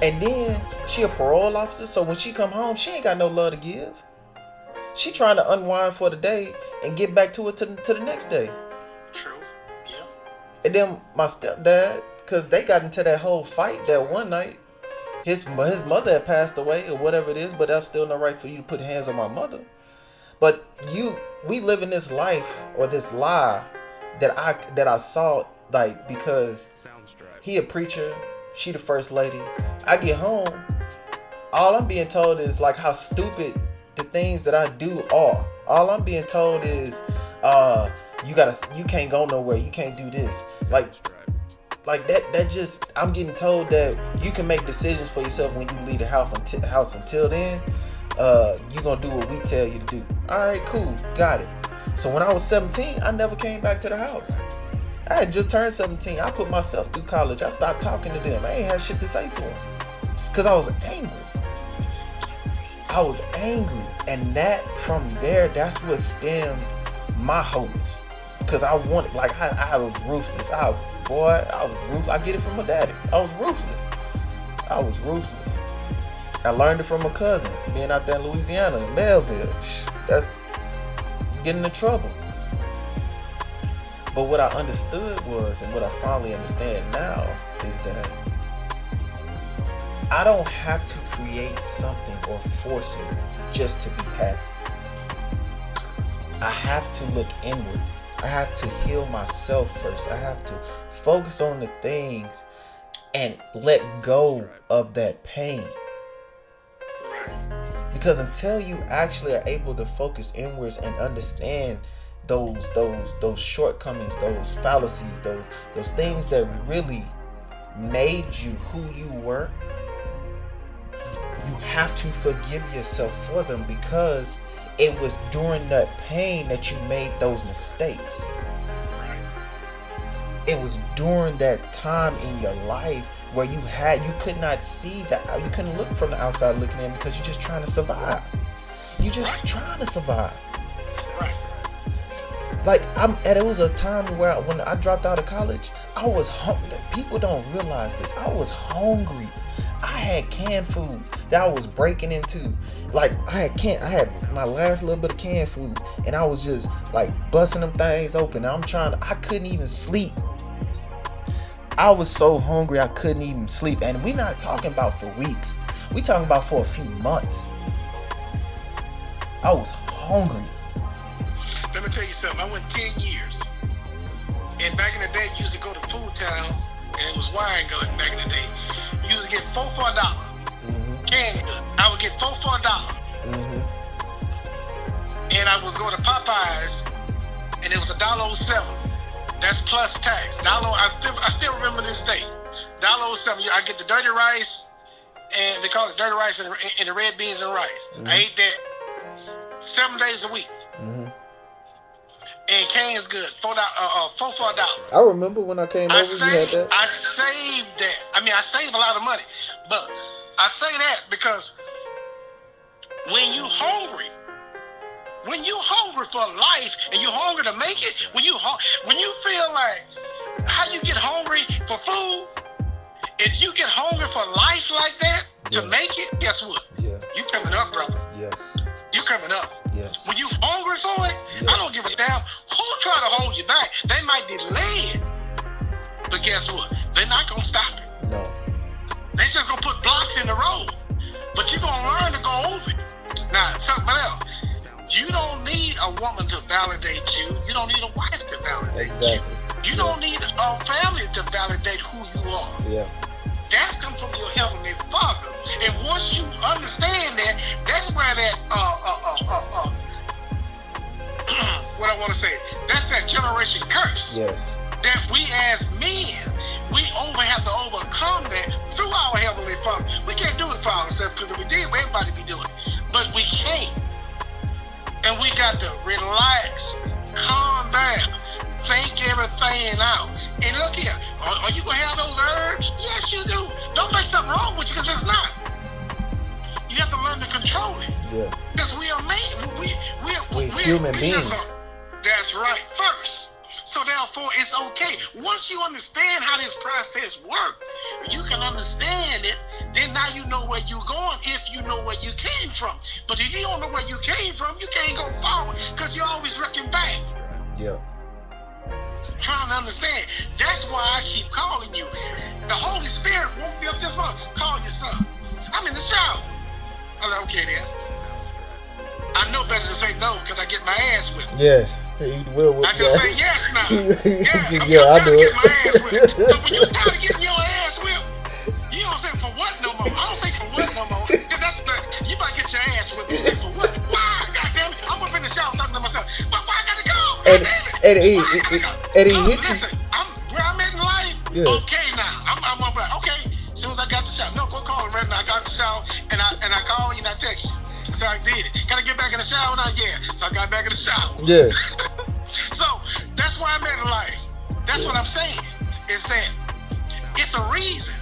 And then she a parole officer, so when she come home, she ain't got no love to give. She trying to unwind for the day and get back to it to the next day. True. Yeah. And then my stepdad, because they got into that whole fight that one night. His mother had passed away or whatever it is, but that's still not right for you to put hands on my mother. But we live in this life, or this lie that I saw, like, because he a preacher, she the first lady. I get home, all I'm being told is like how stupid the things that I do are. All I'm being told is you can't go nowhere, you can't do this. Like that just, I'm getting told that you can make decisions for yourself when you leave the house. Until then, you gonna do what we tell you to do. Alright, cool, got it. So when I was 17, I never came back to the house. I had just turned 17. I put myself through college. I stopped talking to them. I ain't had shit to say to them, because I was angry. And that, from there, that's what stemmed my wholeness. Because I wanted, like, I was ruthless. I was ruthless. I get it from my daddy. I was ruthless. I learned it from my cousins, being out there in Louisiana, in Melville. That's getting in trouble. But what I understood was, and what I finally understand now, is that I don't have to create something or force it just to be happy. I have to look inward. I have to heal myself first. I have to focus on the things and let go of that pain. Because until you actually are able to focus inwards and understand those shortcomings, those fallacies, those things that really made you who you were, you have to forgive yourself for them, because it was during that pain that you made those mistakes. It was during that time in your life where you could not see that, you couldn't look from the outside looking in, because you're just trying to survive. You're just trying to survive. Like, it was a time where when I dropped out of college, I was hungry. People don't realize this. I was hungry. I had canned foods that I was breaking into. Like, I had my last little bit of canned food, and I was just like busting them things open. I couldn't even sleep. I was so hungry I couldn't even sleep. And we're not talking about for weeks. We talking about for a few months. I was hungry. Let me tell you something. I went 10 years. And back in the day, you used to go to Food Town, and it was wine garden back in the day. You used to get 4 for $1. Mm-hmm. Canned good. I would get 4 for $1. Mm-hmm. And I was going to Popeyes, and it was $1.07. That's plus tax. I still remember this day. $1.07. I get the dirty rice, and they call it dirty rice and the red beans and rice. Mm-hmm. I ate that 7 days a week. Mm-hmm. And canned good, $4 for $1. I remember when I came over, you had that. I saved that. I mean, I saved a lot of money, but I say that because when you hungry for life and you hungry to make it, when you feel like how you get hungry for food, if you get hungry for life like that to make it, guess what? Yeah. You coming up, brother. Yes. You coming up. Yes. When you hungry for it, Yes. I don't give a damn who try to hold you back. They might delay it, but guess what? They're not gonna stop it. No. They just gonna put blocks in the road, but you're gonna learn to go over it. Now, something else. You don't need a woman to validate you. You don't need a wife to validate Exactly. you. You don't need a family to validate who you are. Yeah. That comes from your heavenly Father. And once you understand that, that's where that what I want to say, that's that generation curse. Yes. That we as men, we have to overcome that through our heavenly Father. We can't do it for ourselves because if we did, everybody be doing it. But we can't. And we got to relax, calm down, think everything out. And look here, are you going to have those urges? Yes, you do. Don't think something wrong with you because it's not. You have to learn to control it. Yeah. Because we are made. We're human beings. That's right, first. So therefore, it's okay. Once you understand how this process works, you can understand it. Then now you know where you're going if you know where you came from. But if you don't know where you came from, you can't go forward because you're always looking back. Yeah. Trying to understand. That's why I keep calling you. The Holy Spirit won't be up this month. Call your son. I'm in the shower. I'm like, okay then. I know better to say no because I get my ass whipped. Yes, he will. I just say yes now. Yes, Yeah, I do get it. my ass whipped. So when you start getting your ass whipped, you don't say for what no more. I don't say for what no more. Because that's you might get your ass whipped. You say for what? Why? Goddamn it. I'm up in the shower talking to myself. But why I gotta go? And he hit you. Listen, I'm where I'm at in life. Yeah. Okay now. I'm up like, okay. As soon as I got the shower. No, go call him right now. I got the shower and I call you and I text you. So I did it. Gotta get back in the shower now? Yeah. So I got back in the shower. Yeah. So that's why I'm at in life. That's what I'm saying. Is that it's a reason.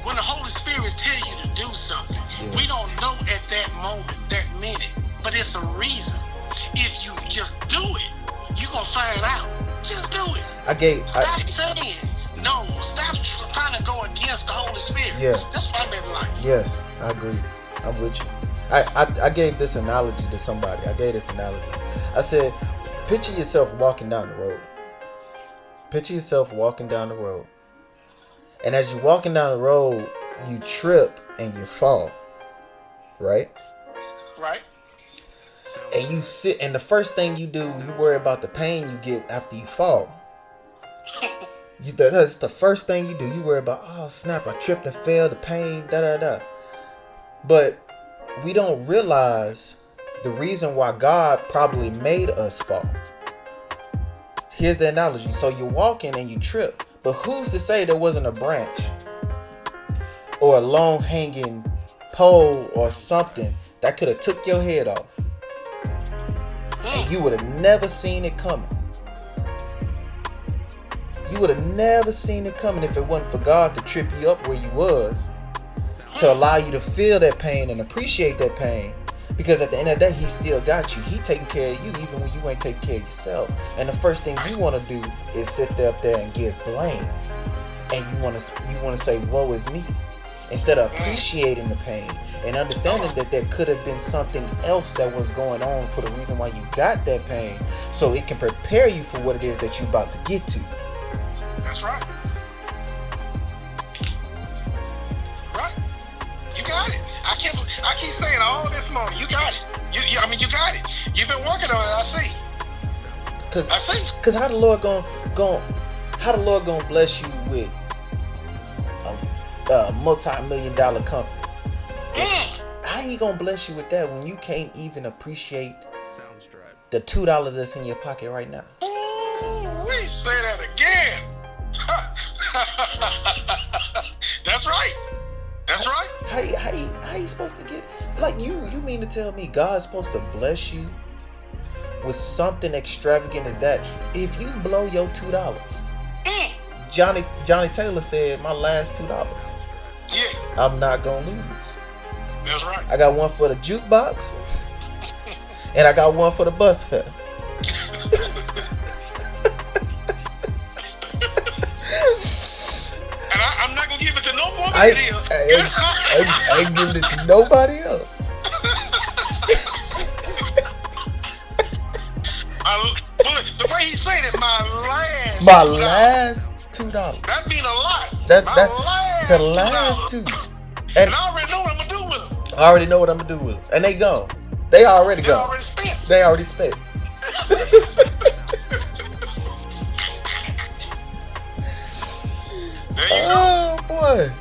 When the Holy Spirit tell you to do something, we don't know at that moment, that minute, but it's a reason. If you just do it, you're gonna find out. Just do it. Stop saying no. Stop trying to go against the Holy Spirit. Yeah. That's why I'm in life. Yes, I agree. I'm with you. I gave this analogy to somebody. I said, picture yourself walking down the road. And as you're walking down the road, you trip and you fall. Right? Right. And you sit, and the first thing you do, you worry about the pain you get after you fall. That's the first thing you do. You worry about, oh snap, I tripped and fell, the pain, da. But we don't realize the reason why God probably made us fall. Here's the analogy. So you're walking and you trip, but who's to say there wasn't a branch or a long hanging pole or something that could have took your head off? And you would have never seen it coming. You would have never seen it coming if it wasn't for God to trip you up where you was, to allow you to feel that pain and appreciate that pain. Because at the end of the day, he still got you. He taking care of you even when you ain't taking care of yourself. And the first thing you want to do is sit there up there and give blame. And you want to say, woe is me. Instead of appreciating the pain and understanding that there could have been something else that was going on for the reason why you got that pain, so it can prepare you for what it is that you're about to get to. That's right. Right. You got it. I keep saying all this morning. You got it. You got it. You've been working on it. I see. Cause how the Lord gonna bless you with a multi-million-dollar company? How he gonna bless you with that when you can't even appreciate the $2 that's in your pocket right now? Ooh, we say that again. That's right. That's right. How you supposed to get, like, you mean to tell me God's supposed to bless you with something extravagant as that if you blow your $2? Johnny Taylor said, my last $2. Yeah. I'm not gonna lose. That's right. I got one for the jukebox and I got one for the bus fare. And I'm not gonna give it to no more. I ain't giving it to nobody else. The way he said it, my last $2. That mean a lot. The last $2. And I already know what I'm gonna do with them. I already know what I'm gonna do with them. And they gone. They already They gone. already spent. They already spent. There you go. Oh boy.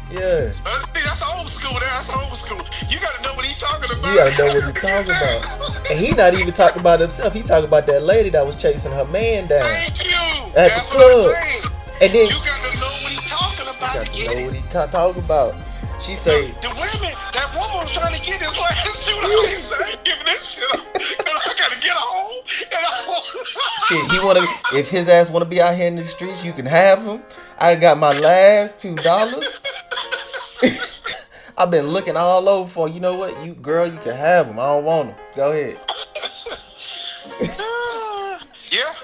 Yeah. See, that's old school. That's old school. You gotta know what he's talking about. You gotta know what he's talking about. And he not even talking about himself. He talking about that lady that was chasing her man down Thank you. at That's the what club. I'm saying. And then You gotta know what he's talking about got to to get know it. what he talking about. She say, The women, that woman was trying to get his last suit. I was saying, giving this shit up. And I gotta get home. And shit, he wanna, if his ass wanna be out here in the streets, you can have him. I got my last $2. I've been looking all over for him. You know what? You girl, you can have him. I don't want him. Go ahead. Yeah.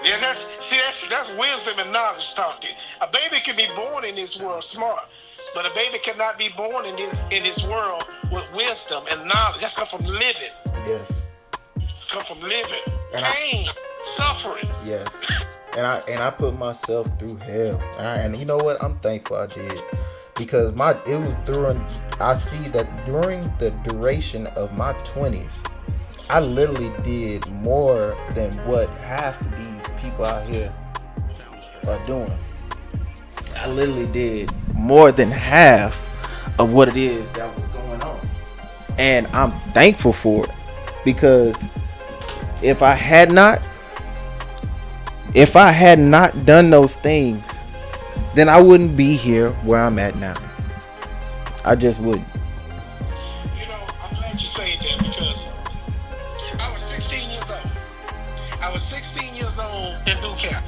Yeah, that's wisdom and knowledge talking. A baby can be born in this world smart, but a baby cannot be born in this world with wisdom and knowledge. That's come from living. Yes. It's come from living. And Pain, suffering. Yes. And I put myself through hell. And you know what? I'm thankful I did. Because it was I see that during the duration of my 20s, I literally did more than what half of these people out here are doing. I literally did more than half of what it is that was going on. And I'm thankful for it. Because if I had not done those things, then I wouldn't be here where I'm at now. I just wouldn't. You know, I'm glad you say that because I was 16 years old. I was 16 years old in boot camp.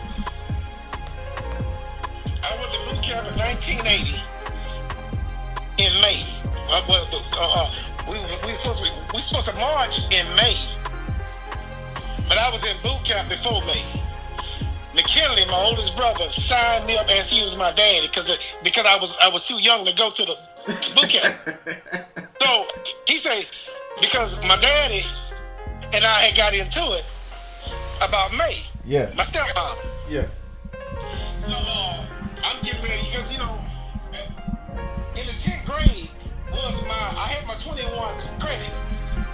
I went to boot camp in 1980 in May. We supposed to march in May, but I was in boot camp before May. McKinley, my oldest brother, signed me up as he was my daddy because I was too young to go to the boot camp. So he said, because my daddy and I had got into it about May. Yeah. My stepmom. Yeah. So I'm getting ready because in the 10th grade I had my 21 credit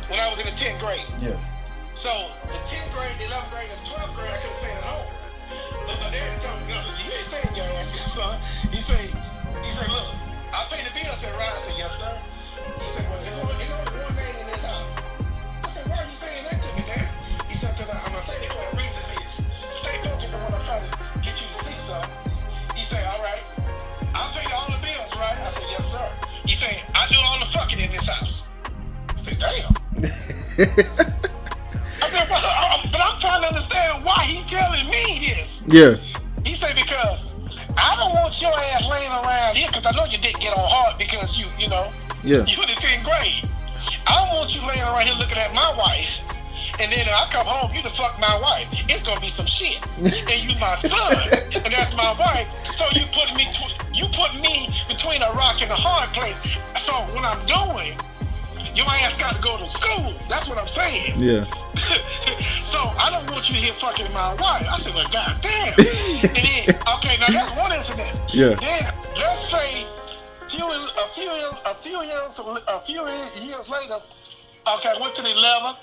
when I was in the 10th grade. Yeah. So the 10th grade, the 11th grade, and the 12th grade I could have stayed at home. But my daddy told me, no, you ain't staying your ass, son. He said, look, I'll pay the bill. I said, right. I said, yes, sir. He said, well, there's only one man in this house. I said, why are you saying that to me, Dad? He said, because I'm going to say it for a reason. Stay focused on what I'm trying to get you to see, son. He said, all right. I'll pay all the bills, right? I said, yes, sir. He said, I do all the fucking in this house. I said, damn. I said, but I'm trying to understand why he telling me this. Yeah. He said, because I don't want your ass laying around here, because I know you didn't get on hard because you in the 10th grade. I don't want you laying around here looking at my wife, and then I come home, you to fuck my wife. It's going to be some shit. And you my son, and that's my wife. So you put me between a rock and a hard place. So what I'm doing, your ass got to go to school. That's what I'm saying. Yeah. So I don't want you here fucking my wife. I said, well, goddamn. And then, okay, now that's one incident. Yeah. Then let's say a few years later, okay, I went to the 11th,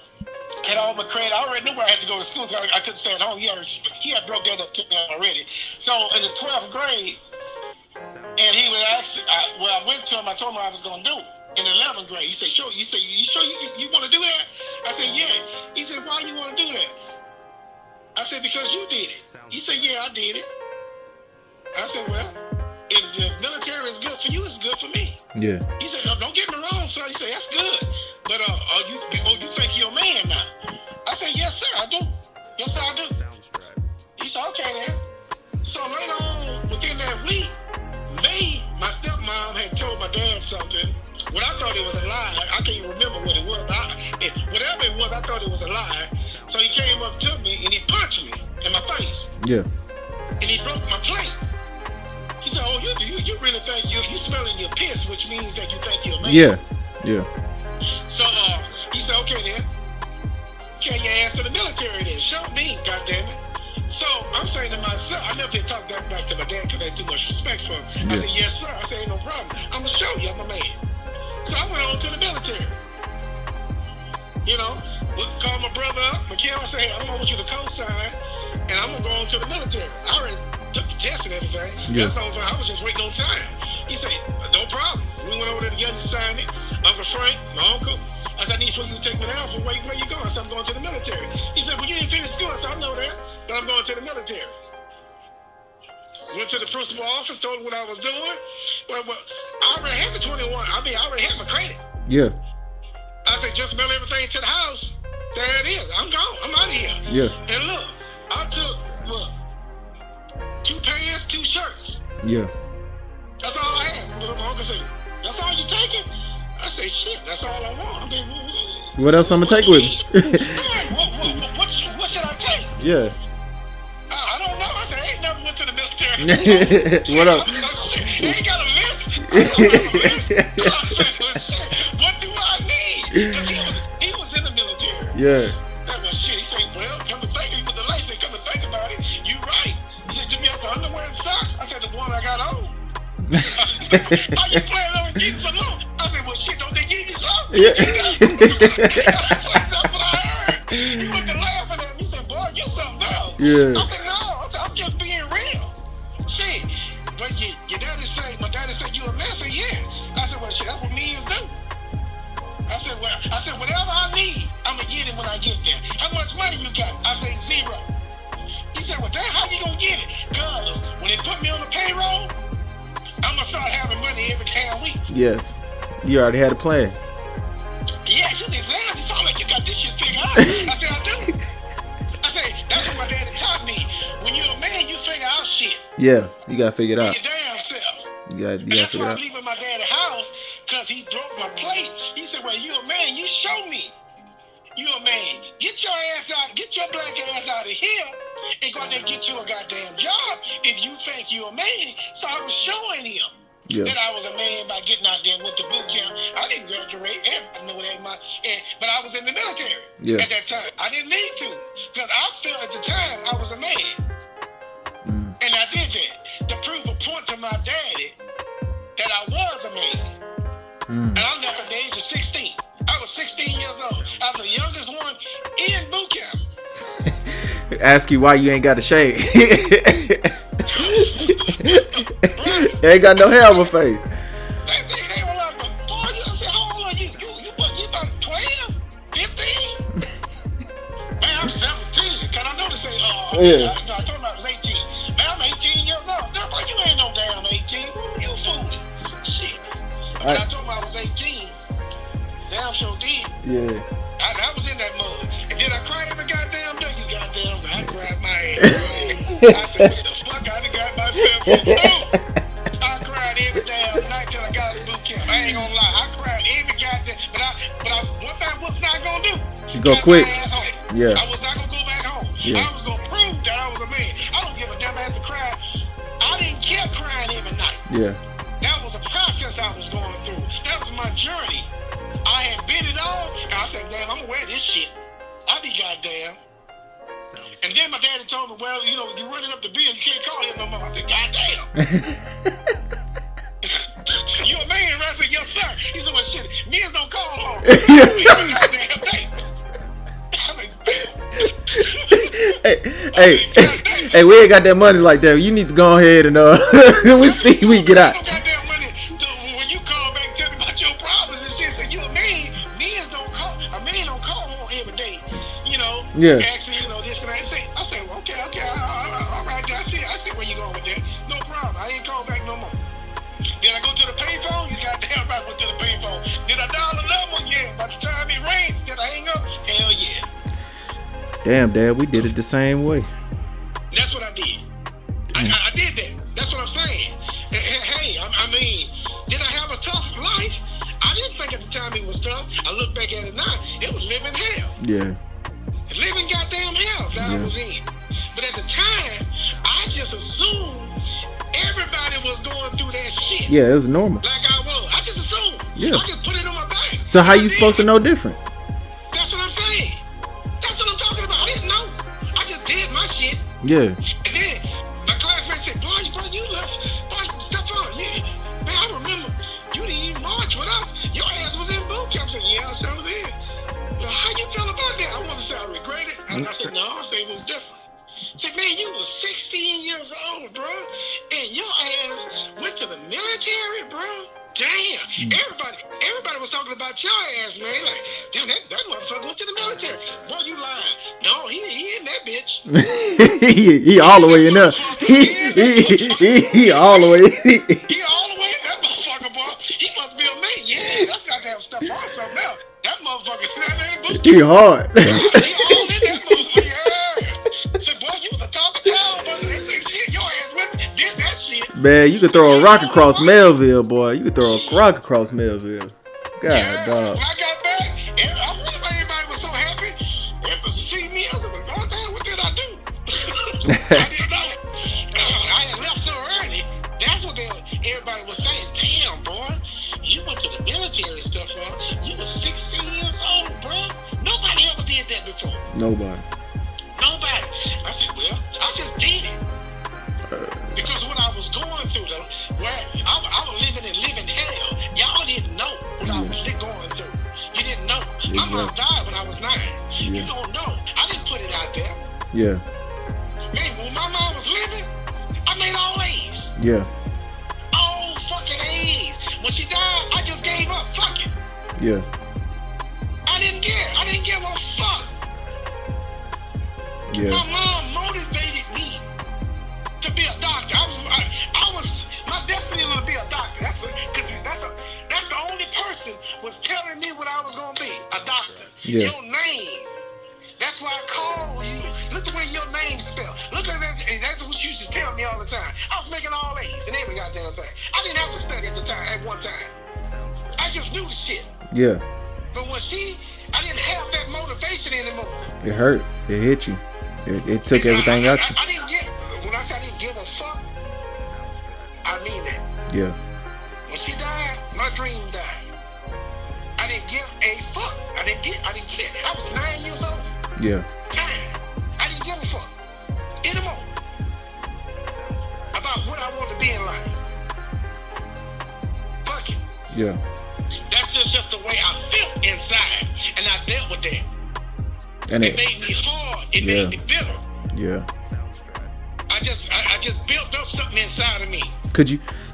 had all my credit. I already knew where I had to go to school because I couldn't stay at home. He had broke that up to me already. So in the 12th grade, and he was actually, I went to him. I told him what I was gonna do. In the 11th grade, he said, "Sure." You say, "You sure you want to do that?" I said, "Yeah." He said, "Why you want to do that?" I said, "Because you did it." He said, "Yeah, I did it." I said, "Well, if the military is good for you, it's good for me." Yeah. He said, "No, don't get me wrong, son." He said, "That's good, but you think you're a man now?" I said, "Yes, sir, I do. Yes, sir, I do." He said, "Okay, then." So later on, within that week, my stepmom had told my dad something. What I thought it was a lie. I can't even remember what it was. Whatever it was, I thought it was a lie. So he came up to me and he punched me in my face. Yeah. And he broke my plate. He said, "Oh, you really think you smelling your piss, which means that you think you're a man." Yeah. Yeah. So he said, "Okay then, carry your ass to the military then. Show me, goddammit." So I'm saying to myself, I never did talk that back to my dad because I had too much respect for him. I said, "Yes, sir." I said, "Ain't no problem. I'm gonna show you I'm a man." So I went on to the military. You know, call my brother up, McKell. I said, hey, I'm gonna want you to co-sign, and I'm gonna go on to the military. I already took the test and everything. Yeah. That's over. I was just waiting on time. He said, no problem. We went over there together, signed it. Uncle Frank, my uncle. I said, I need for you to take me down for where you going? I said, I'm going to the military. He said, well, you ain't finished school. I said, I know that, but I'm going to the military. Went to the principal office, told him what I was doing. Well, I already had the 21. I already had my credit. Yeah. I said, just mail everything to the house. There it is. I'm gone. I'm out of here. Yeah. And look, I took, 2 pants, 2 shirts. Yeah. That's all I had. My uncle said, that's all you taking? I said, shit, that's all I want. I mean, What else I'm gonna take with me? what should I take? Yeah. I don't know. I said, I ain't never went to the military. What up? They ain't got a list. I don't have a list. I said, well, shit, what do I need? Because he was in the military. Yeah. That was shit. He said, well, come to think of it, with the lights, come to think about it, you right. He said, do me have some underwear and socks? I said, the one I got on. How you planning on getting some long? I said, well, shit, don't they give you some? Yeah. That's what I heard. He went to laughing at me. He said, boy, you something else. Yeah. I said, no. I said, I'm just being real. Shit. But your daddy said, my daddy said, you a man? I said, yeah. I said, well, shit, that's what men do. I said, whatever I need, I'm going to get it when I get there. How much money you got? I said, 0. He said, well, damn, how you going to get it? Because when they put me on the payroll, I'm going to start having money every damn week. Yes. You already had a plan. Yeah, you didn't laugh. You sound like you got this shit figured out. I said, I do. I said, that's what my daddy taught me. When you're a man, you figure out shit. Yeah. You gotta figure it out. Your damn self. You gotta And that's figure why it I'm out. leaving my daddy's house, because he broke my plate. He said, well, you a man, you show me. You a man. Get your ass out, get your black ass out of here and go out there and get you a goddamn job if you think you a man. So I was showing him that I was a man by getting out there and went to boot camp. I didn't graduate. Everybody know that but I was in the military at that time. I didn't need to, because I felt at the time I was a man. And I did that to prove a point to my daddy that I was a man. And I left at the age of 16. I was 16 years old. I was the youngest one in boot camp. Ask you why you ain't got a shave. Ain't got no hair on my face. They were like, boy, I said, how old are you? You about 12? 15? Man, I'm 17. Because I know they say, I told him I was 18. Man, I'm 18 years old. No, boy, you ain't no damn 18. You fooling. Shit. When I told him I was 18, damn sure did. Yeah. I was in that mud. And then I cried every goddamn day. You goddamn, I cried my ass. I said, what the fuck? I done got myself in. I cried every damn night till I got to boot camp. I ain't gonna lie. I cried every goddamn. But I one thing I was not gonna do. You go quick. Yeah. I was not gonna go back home. Yeah. I was gonna prove that I was a man. I don't give a damn. I had to cry. I didn't care crying every night. Yeah. That was a process I was going through. That was my journey. I had been it all, and I said, damn, I'm gonna wear this shit. I be goddamn. And then my daddy told me, well, you know, you're running up the bill, you can't call him no more. I said, goddamn. You a man, right? I said, yes, sir. He said, well, shit, men don't call home. Goddamn day. Hey, we ain't got that money like that. You need to go ahead and we see we get out. When you call back and tell me about your problems and shit, say you a man, a man don't call home every day, you know. Yeah. Actually, you know, this and that. I say, well, okay, all right, I see where you going with that. No problem. I ain't call back no more. Did I go to the payphone? You goddamn right, went to the payphone. Did I dial the number? Yeah. By the time it rang, did I hang up? Hell yeah. Damn, Dad, we did it the same way. That's what I did. I did that. That's what I'm saying. Hey, I mean, did I have a tough life? I didn't think at the time it was tough. I look back at it now, it was living hell. Yeah. Living goddamn hell that I was in. But at the time, I just assumed everybody was going through that shit. Yeah, it was normal. Like I was. I just assumed. Yeah. I just put it on my back. So how you supposed to know different? That's what I'm saying. That's what I'm talking about. I didn't know. I just did my shit. Yeah. And then my classmate said, boy, you left. Boy, step on. Yeah. Man, I remember you didn't even march with us. Your ass was in boot camp. I said, yeah, I sure did. Well, how you said, no, I said it was different. I said, man, you was 16 years old, bro, and your ass went to the military, bro. Damn. Everybody was talking about your ass, man. Like, damn, that motherfucker went to the military. Boy, you lying. No, he in that bitch. he all the way in there. He all the way. He all the way in that motherfucker, boy. He must be a man. Yeah, that's got to have stuff on something else. That motherfucker sitting there in the boot. He hard. He all in that motherfucker. Yeah. Said, boy, you was a talking town, but they say, shit, your ass went did that shit. Man, you could throw a rock across Melville, boy. You could throw a rock across Melville. God, dog. When I got back, I wonder why everybody was so happy. They was to see me. I said, well, damn, what did I do? I didn't know. I had left so early. That's what everybody was saying. Damn, boy, you went to the military stuff, huh? You was 16 years old, bro. Nobody ever did that before. Nobody. I said, well, I just did it. Because what I was going through, though, where I was living hell. Y'all didn't know what I was going through. You didn't know. My mom died when I was 9. You don't know. I didn't put it out there. Yeah. Man, when my mom was living, I made all A's. Yeah. All fucking A's. When she died, I just gave up. Fuck it. Yeah. I didn't care. I didn't give a fuck. Yeah. My mom motivated me to be a doctor. I was my destiny was to be a doctor. That's the only person was telling me what I was gonna be, a doctor. Yeah. Your name. That's why I called you. Look the way your name spelled. Look at that, and that's what you used to tell me all the time. I was making all A's and every goddamn thing. I didn't have to study at one time. I just knew the shit. Yeah. But when I didn't have that motivation anymore. It hurt. It hit you. It took everything out you. I didn't get, when I said I didn't give a fuck, I mean that. Yeah. When she died, my dream died. I didn't give a fuck. I didn't care. I was 9 years old. Yeah. 9. I didn't give a fuck anymore about what I want to be in life. Fuck it. Yeah. That's just the way I felt inside, and I dealt with that. And it made me hard. It made me bitter. Yeah. I just built up something inside of me.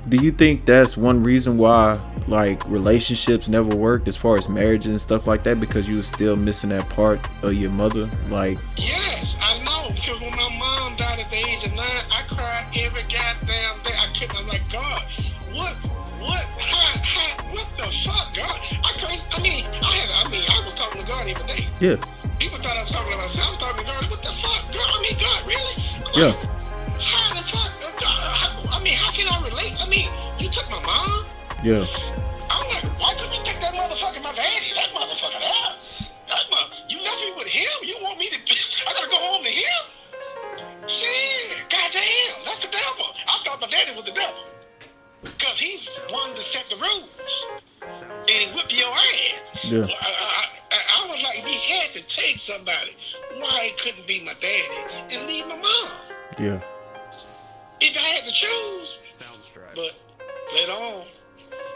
Do you think that's one reason why like relationships never worked as far as marriage and stuff like that, because you were still missing that part of your mother? Like, yes, I know, because when my mom died at the age of 9, I cried every goddamn day. I'm like, God, what the fuck, God? I was talking to God every day. Yeah. People thought I was talking to myself. I was talking to God. What the fuck, God? God, really? Yeah. How the fuck, God? How can I relate? You took my mom. Yeah. I'm like, why couldn't you take that motherfucker, my daddy? That motherfucker there. You left me with him? You want me to, I gotta go home to him? Shit, goddamn, that's the devil. I thought my daddy was the devil. Because he wanted to set the rules. And he whip your ass. Yeah. I was like, if he had to take somebody, why he couldn't be my daddy and leave my mom? Yeah. If I had to choose. But later on,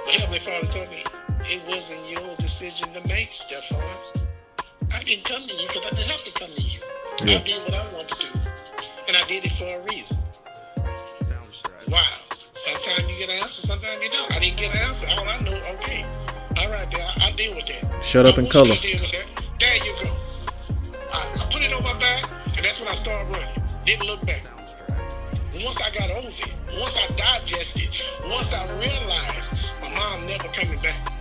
my Heavenly Father told me, it wasn't your decision to make, Stefan. I didn't come to you because I didn't have to come to you. Yeah. I did what I wanted to do. And I did it for a reason. Wow. Sometimes you get an answer, sometimes you don't. I didn't get an answer. All I know, okay. All right, I deal with that. Shut up and color. Deal with that. There you go. I put it on my back, and that's when I started running. Didn't look back. Once I got over it, once I digested, once I realized my mom never coming back,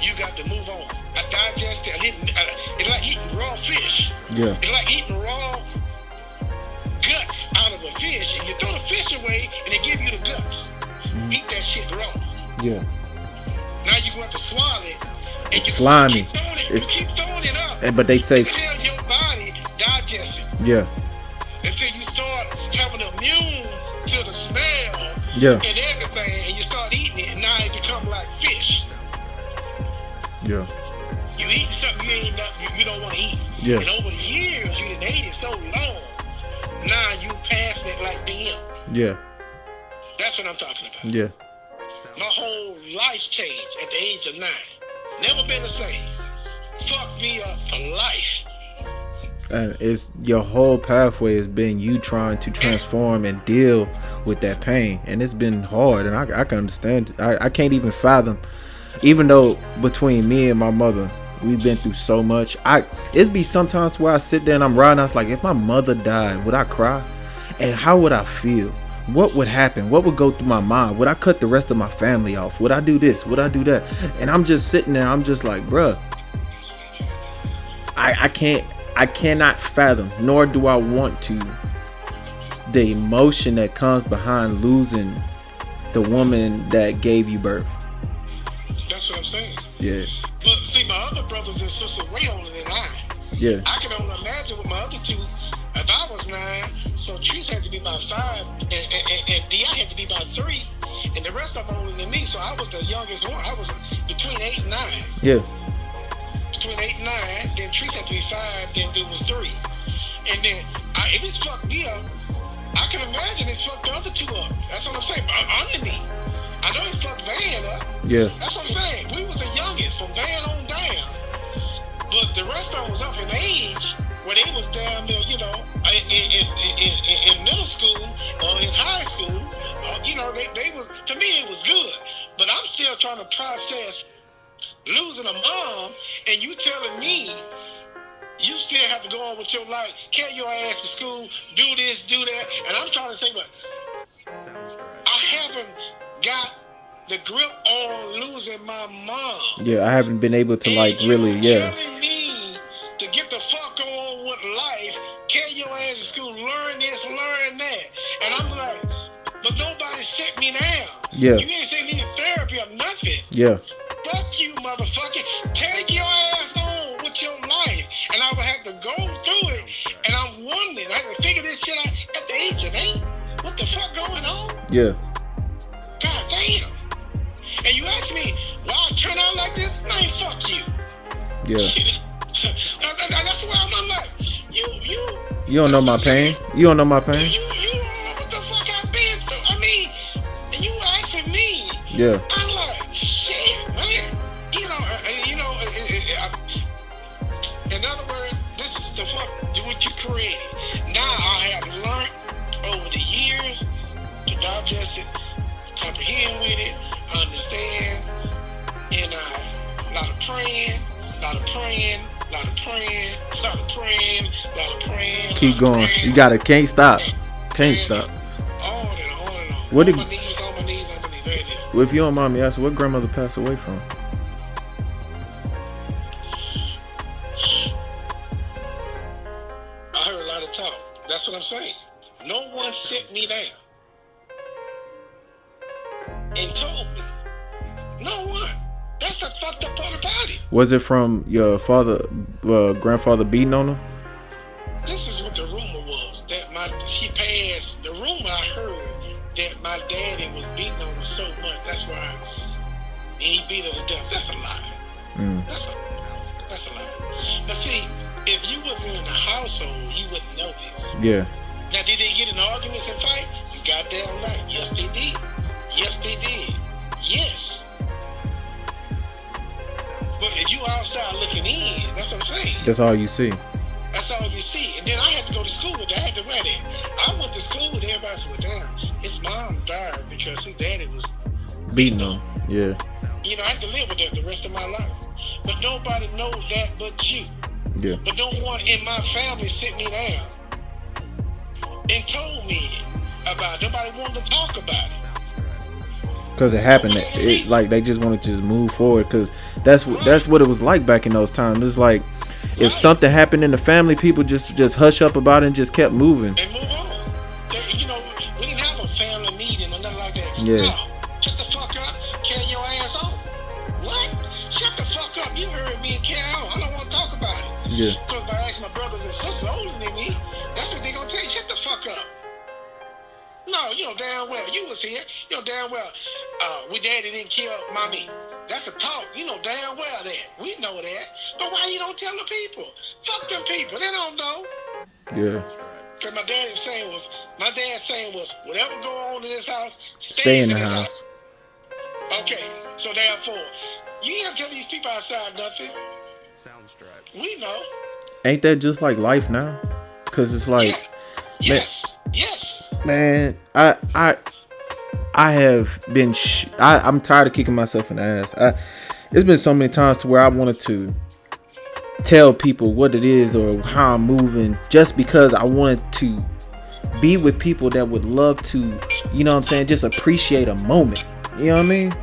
you got to move on. I digested. It's like eating raw fish. Yeah. It's like eating raw guts out of a fish, and you throw the fish away, and they give you the guts. Mm-hmm. Eat that shit raw. Yeah. Now you going to swallow it, and it's you slimy. Keep throwing it up. But they say until your body digests it. Yeah. Until you start having immune to the smell and everything, and you start eating it, and now it become like fish. Yeah. You eating something you don't want to eat. Yeah. And over the years, you done ate it so long, now you passing it like them. Yeah. That's what I'm talking about. Yeah. My whole life changed at the age of 9. Never been the same. Fucked me up for life. And it's your whole pathway has been you trying to transform and deal with that pain, and it's been hard. And I can understand. I can't even fathom, even though between me and my mother, we've been through so much. It'd be sometimes where I sit there and I'm riding. I was like, if my mother died, would I cry? And how would I feel? What would happen? What would go through my mind? Would I cut the rest of my family off? Would I do this? Would I do that? And I'm just sitting there. I'm just like, bruh, I cannot fathom, nor do I want to, the emotion that comes behind losing the woman that gave you birth. That's what I'm saying. Yeah. But see, my other brothers and sisters way older than I. Yeah. I can only imagine with my other two. If I was 9, so Trees had to be about 5, and D.I. had to be about 3, and the rest of them older than me. So I was the youngest one. I was between 8 and 9. Yeah. Between 8 and 9, then Trees had to be 5, then there was 3. And then if it's fucked me up, I can imagine it fucked the other 2 up. That's what I'm saying. Under me. I know it fucked Van up. Yeah. That's what I'm saying. We was the youngest from Van on down. But the rest of them was up in age where they was down there, you know, in middle school or in high school. You know, they was, to me it was good. But I'm still trying to process losing a mom, and you telling me you still have to go on with your life, carry your ass to school, do this, do that, and I'm trying to say, but I haven't got the grip on losing my mom. Yeah, I haven't been able to like and really, yeah. Telling me to get the fuck on with life, carry your ass to school, learn this, learn that, and I'm like, but nobody sit me down. Yeah. You ain't sent me to therapy or nothing. Yeah. Fuck you, motherfucker. Take your ass on with your life. And I would have to go through it. And I'm wondering, I had to figure this shit out at the age of 8. What the fuck going on? Yeah. God damn. And you ask me, why I turn out like this? Man, fuck you. Yeah. That's why I'm like, You don't know my pain. You don't know my pain. You don't know what the fuck I've been through. I mean, and you asking me. Yeah. I'm like, shit, man. In other words, this is the fuck do what you created. Now I have learned over the years to digest it, comprehend with it, understand, and a lot of praying, a lot of praying, a lot of praying, a lot of praying, a lot of praying. Keep going. You gotta, can't stop. Can't stop. On and on and on. What did? On my knees, on my knees, on my knees. There it is. Well, if you don't mind me asking, what grandmother passed away from? I heard a lot of talk. That's what I'm saying. No one sit me down and told me. No one. That's the fucked up part about it. Was it from your father, grandfather beating on her? This is what the rumor was. That she passed. The rumor I heard that my daddy was beating on her so much. That's why. And he beat her to death. That's a lie. That's a lie. But see, if you wasn't in the household, you wouldn't know this. Yeah. Now, did they get in arguments and fight? You goddamn right. Yes, they did. Yes, they did. Yes. But if you outside looking in, that's what I'm saying. That's all you see. That's all you see. And then I had to go to school with that. I had to wear that. I went to school with everybody said, well, damn, his mom died because his daddy was Beating on. Yeah. You know, I had to live with that the rest of my life. But nobody knows that but you. Yeah. But no one in my family sit me down and told me about it. Nobody wanted to talk about it. Because it happened, it like they just wanted to just move forward. Because that's what it was like back in those times. It's like if something happened in the family, people just hush up about it and just kept moving. And move on. You know, we didn't have a family meeting or nothing like that. Yeah. No, shut the fuck up, carry your ass on. What? Shut the fuck up. You heard me and carry on. I don't want to talk about it. Yeah. Because if I ask my brothers and sisters older than me, that's what they gonna tell you. Shut the fuck up. No, you know damn well you was here. You know damn well we daddy didn't kill mommy. That's a talk. You know damn well that. We know that. But why you don't tell the people? Fuck them people. They don't know. Yeah. Cause my dad saying was whatever go on in this house, Stay in the this house. Okay. So therefore, you ain't gonna tell these people outside nothing. Soundstripe. We know. Ain't that just like life now? Cause it's like, Yes. man, I have been. I'm tired of kicking myself in the ass. It's been so many times to where I wanted to tell people what it is or how I'm moving, just because I wanted to be with people that would love to, you know what I'm saying, just appreciate a moment. You know what I mean?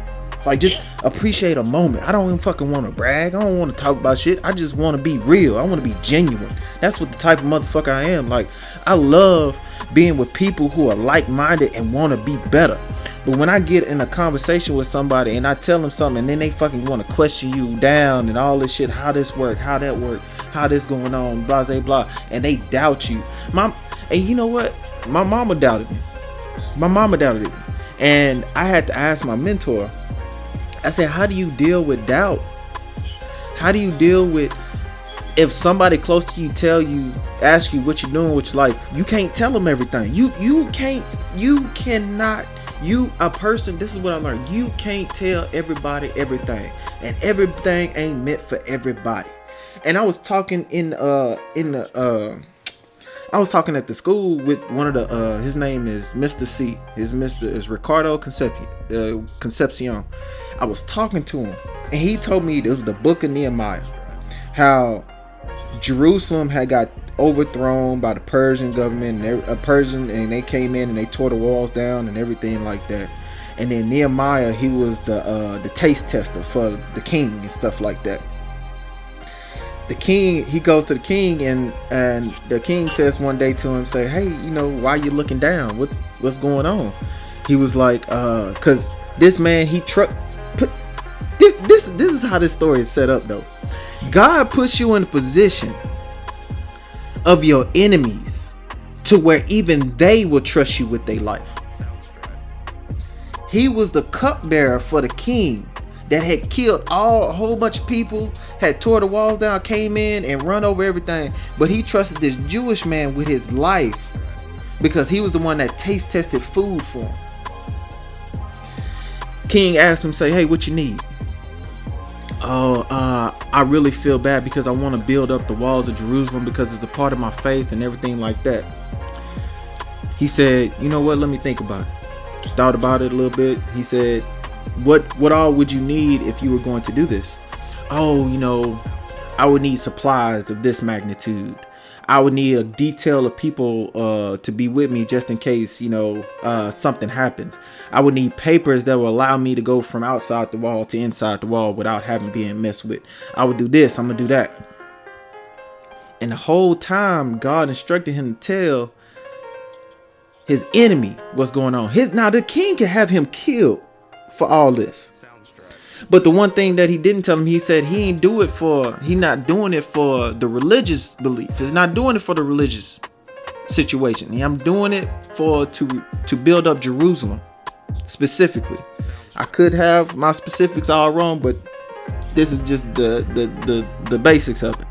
Like, just appreciate a moment. I don't even fucking want to brag. I don't want to talk about shit. I just want to be real. I want to be genuine. That's what the type of motherfucker I am. Like, I love being with people who are like-minded and want to be better. But when I get in a conversation with somebody and I tell them something and then they fucking want to question you down and all this shit, how this work, how that work, how this going on, blah, blah, blah, and they doubt you. And you know what? My mama doubted me. And I had to ask my mentor, I said, how do you deal with doubt? How do you deal with if somebody close to you ask you what you're doing with your life? You can't tell them everything. A person, this is what I learned. You can't tell everybody everything. And everything ain't meant for everybody. And I was talking I was talking at the school with one of the his name is Mr. C. His Mr. is Ricardo Concepcion. I was talking to him and he told me it was the book of Nehemiah, how Jerusalem had got overthrown by the Persian government and they came in and they tore the walls down and everything like that. And then Nehemiah, he was the taste tester for the king and stuff like that. The king, he goes to the king and the king says one day to him, say, hey, you know, why you looking down? What's going on? He was like, cause this man, this is how this story is set up though. God puts you in a position of your enemies to where even they will trust you with their life. He was the cupbearer for the king that had killed a whole bunch of people, had tore the walls down, came in and run over everything. But he trusted this Jewish man with his life because he was the one that taste tested food for him. King asked him, say, hey, what you need? I really feel bad because I want to build up the walls of Jerusalem because it's a part of my faith and everything like that. He said, you know what? Let me think about it. Thought about it a little bit. He said, what all would you need if you were going to do this? Oh, you know, I would need supplies of this magnitude. I would need a detail of people to be with me just in case, you know, something happens. I would need papers that will allow me to go from outside the wall to inside the wall without having being messed with. I would do this. I'm gonna do that. And the whole time God instructed him to tell his enemy what's going on. Now the king can have him killed for all this. But the one thing that he didn't tell him, he said he not doing it for the religious belief. He's not doing it for the religious situation. I'm doing it to build up Jerusalem specifically. I could have my specifics all wrong, but this is just the basics of it.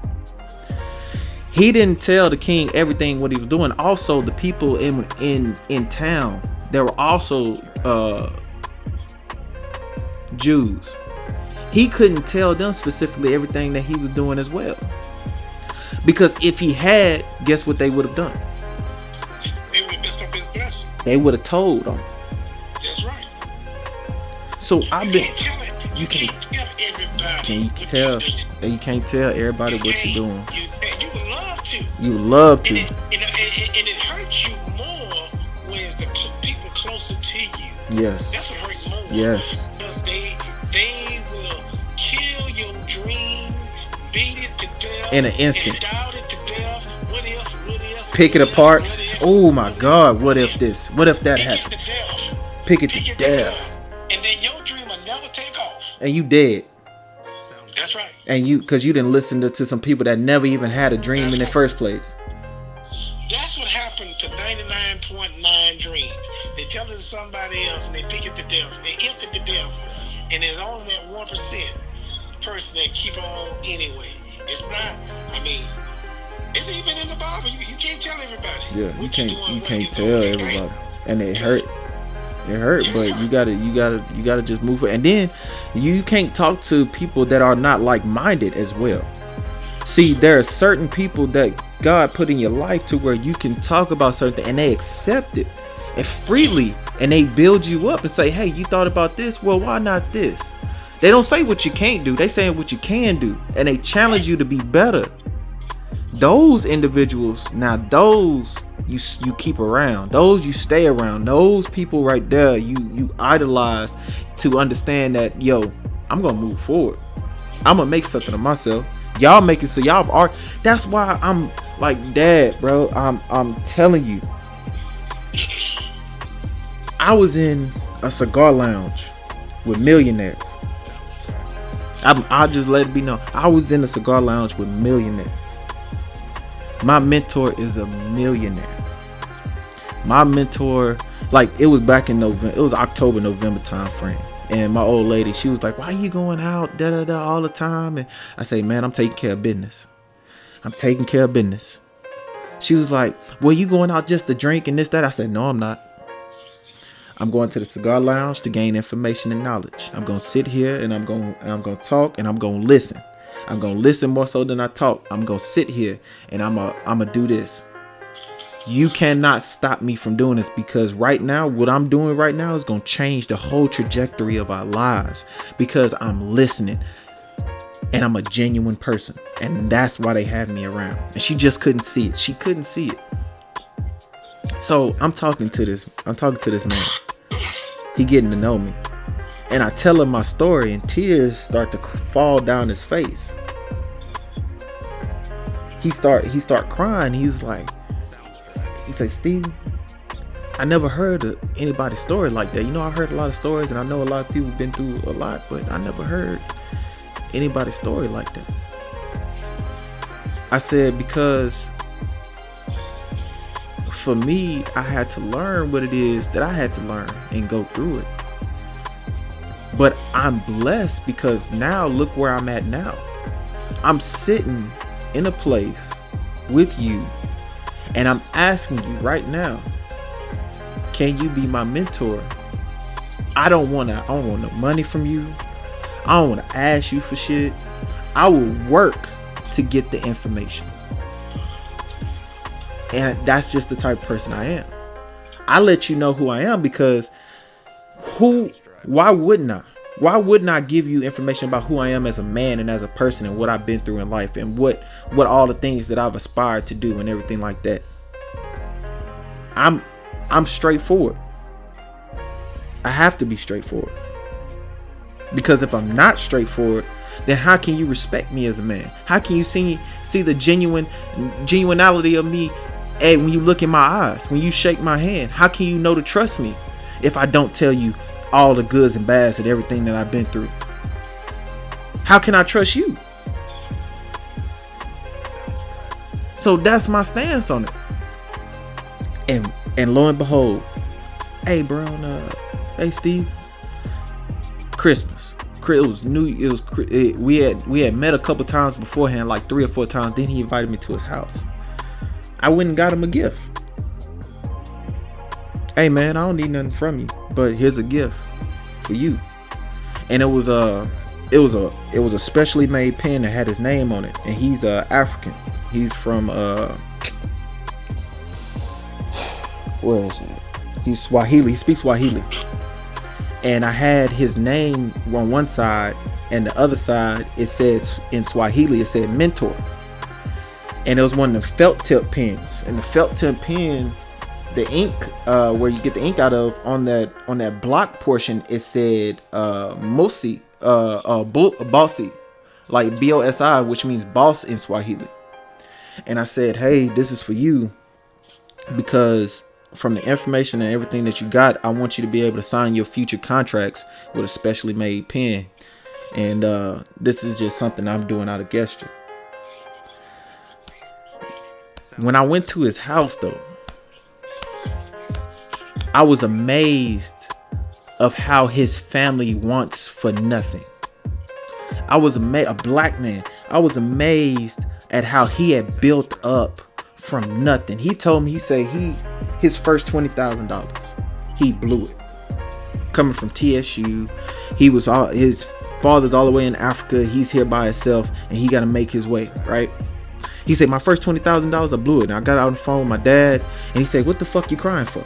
He didn't tell the king everything what he was doing. Also, the people in town, there were also Jews. He couldn't tell them specifically everything that he was doing as well, because if he had, guess what they would have done? They would have messed up his blessing. They would have told him. That's right. So You can't tell it. You can't tell everybody. You can't tell everybody what you're doing. You would love to. You would love to. And it hurts you more when it's the people closer to you. Yes. That's what hurts more. Yes. Because they will kill your dream, beat it to death, In an instant. and doubt it to death. What if? Pick it what if, apart. what if, Oh my God! What if this? What if that Pick it happened? to death. Pick it to death. And then your dream will never take off. And you dead. That's right. And because you didn't listen to some people that never even had a dream in the first place. That's what happened to 99.9 dreams. They tell it to somebody else and they pick it to death. They imp it to death. And there's only that 1% person that keep on anyway. It's not, it's even in the Bible. You can't tell everybody. Yeah, you what can't tell everybody. And it hurt. It hurt, but you gotta just move it. And then you can't talk to people that are not like-minded as well. See, there are certain people that God put in your life to where you can talk about certain things and they accept it and freely, and they build you up and say, hey, you thought about this? Well, why not this? They don't say what you can't do. They say what you can do, and they challenge you to be better. Those individuals, now those you keep around, those you stay around, those people right there you idolize to understand that, yo, I'm gonna move forward. I'm gonna make something of myself. Y'all make it so y'all are. That's why I'm like, Dad, bro. I'm telling you. I was in a cigar lounge with millionaires. I'll just let it be known. I was in a cigar lounge with millionaires. My mentor is a millionaire. My mentor, like, it was back in November. It was October, November time frame. And my old lady, she was like, why are you going out all the time? And I say, man, I'm taking care of business. I'm taking care of business. She was like, well, you going out just to drink and this, that? I said, no, I'm not. I'm going to the cigar lounge to gain information and knowledge. I'm going to sit here and I'm going to talk and I'm going to listen. I'm going to listen more so than I talk. I'm going to sit here and I'm going to do this. You cannot stop me from doing this, because right now, what I'm doing right now is going to change the whole trajectory of our lives, because I'm listening and I'm a genuine person. And that's why they have me around. And she just couldn't see it. She couldn't see it. So I'm talking to this man. He getting to know me. And I tell him my story and tears start to fall down his face. He start crying. He said, Steve, I never heard of anybody's story like that. You know, I heard a lot of stories and I know a lot of people been through a lot, but I never heard anybody's story like that. I said, because for me, I had to learn what it is that I had to learn and go through it. But I'm blessed because now look where I'm at now. I'm sitting in a place with you and I'm asking you right now, can you be my mentor? I don't want no money from you. I don't want to ask you for shit. I will work to get the information. And that's just the type of person I am. I let you know who I am because why wouldn't I? Why wouldn't I give you information about who I am as a man and as a person and what I've been through in life and what all the things that I've aspired to do and everything like that? I'm straightforward. I have to be straightforward. Because if I'm not straightforward, then how can you respect me as a man? How can you see the genuinity of me? Hey, when you look in my eyes, when you shake my hand, how can you know to trust me if I don't tell you all the goods and bads and everything that I've been through? How can I trust you? So that's my stance on it. And lo and behold, hey bro, hey Steve, Christmas. It was new. We had met a couple times beforehand, like 3 or 4 times. Then he invited me to his house. I went and got him a gift. Hey man, I don't need nothing from you, but here's a gift for you. And it was a specially made pen that had his name on it. And he's African. He's from where is it? He's Swahili. He speaks Swahili. And I had his name on one side, and the other side, it says in Swahili, it said mentor. And it was one of the felt tip pens. And the felt tip pen, the ink, where you get the ink out of, on that block portion, it said Mosi, bossy, like B-O-S-I, which means boss in Swahili. And I said, hey, this is for you, because from the information and everything that you got, I want you to be able to sign your future contracts with a specially made pen. And this is just something I'm doing out of gesture. When I went to his house though, I was amazed of how his family wants for nothing. I was a black man. I was amazed at how he had built up from nothing. He told me, he said his first $20,000, he blew it. Coming from TSU, his father's all the way in Africa. He's here by himself, and he got to make his way, right? He said, my first $20,000, I blew it. And I got out on the phone with my dad, and he said, what the fuck you crying for?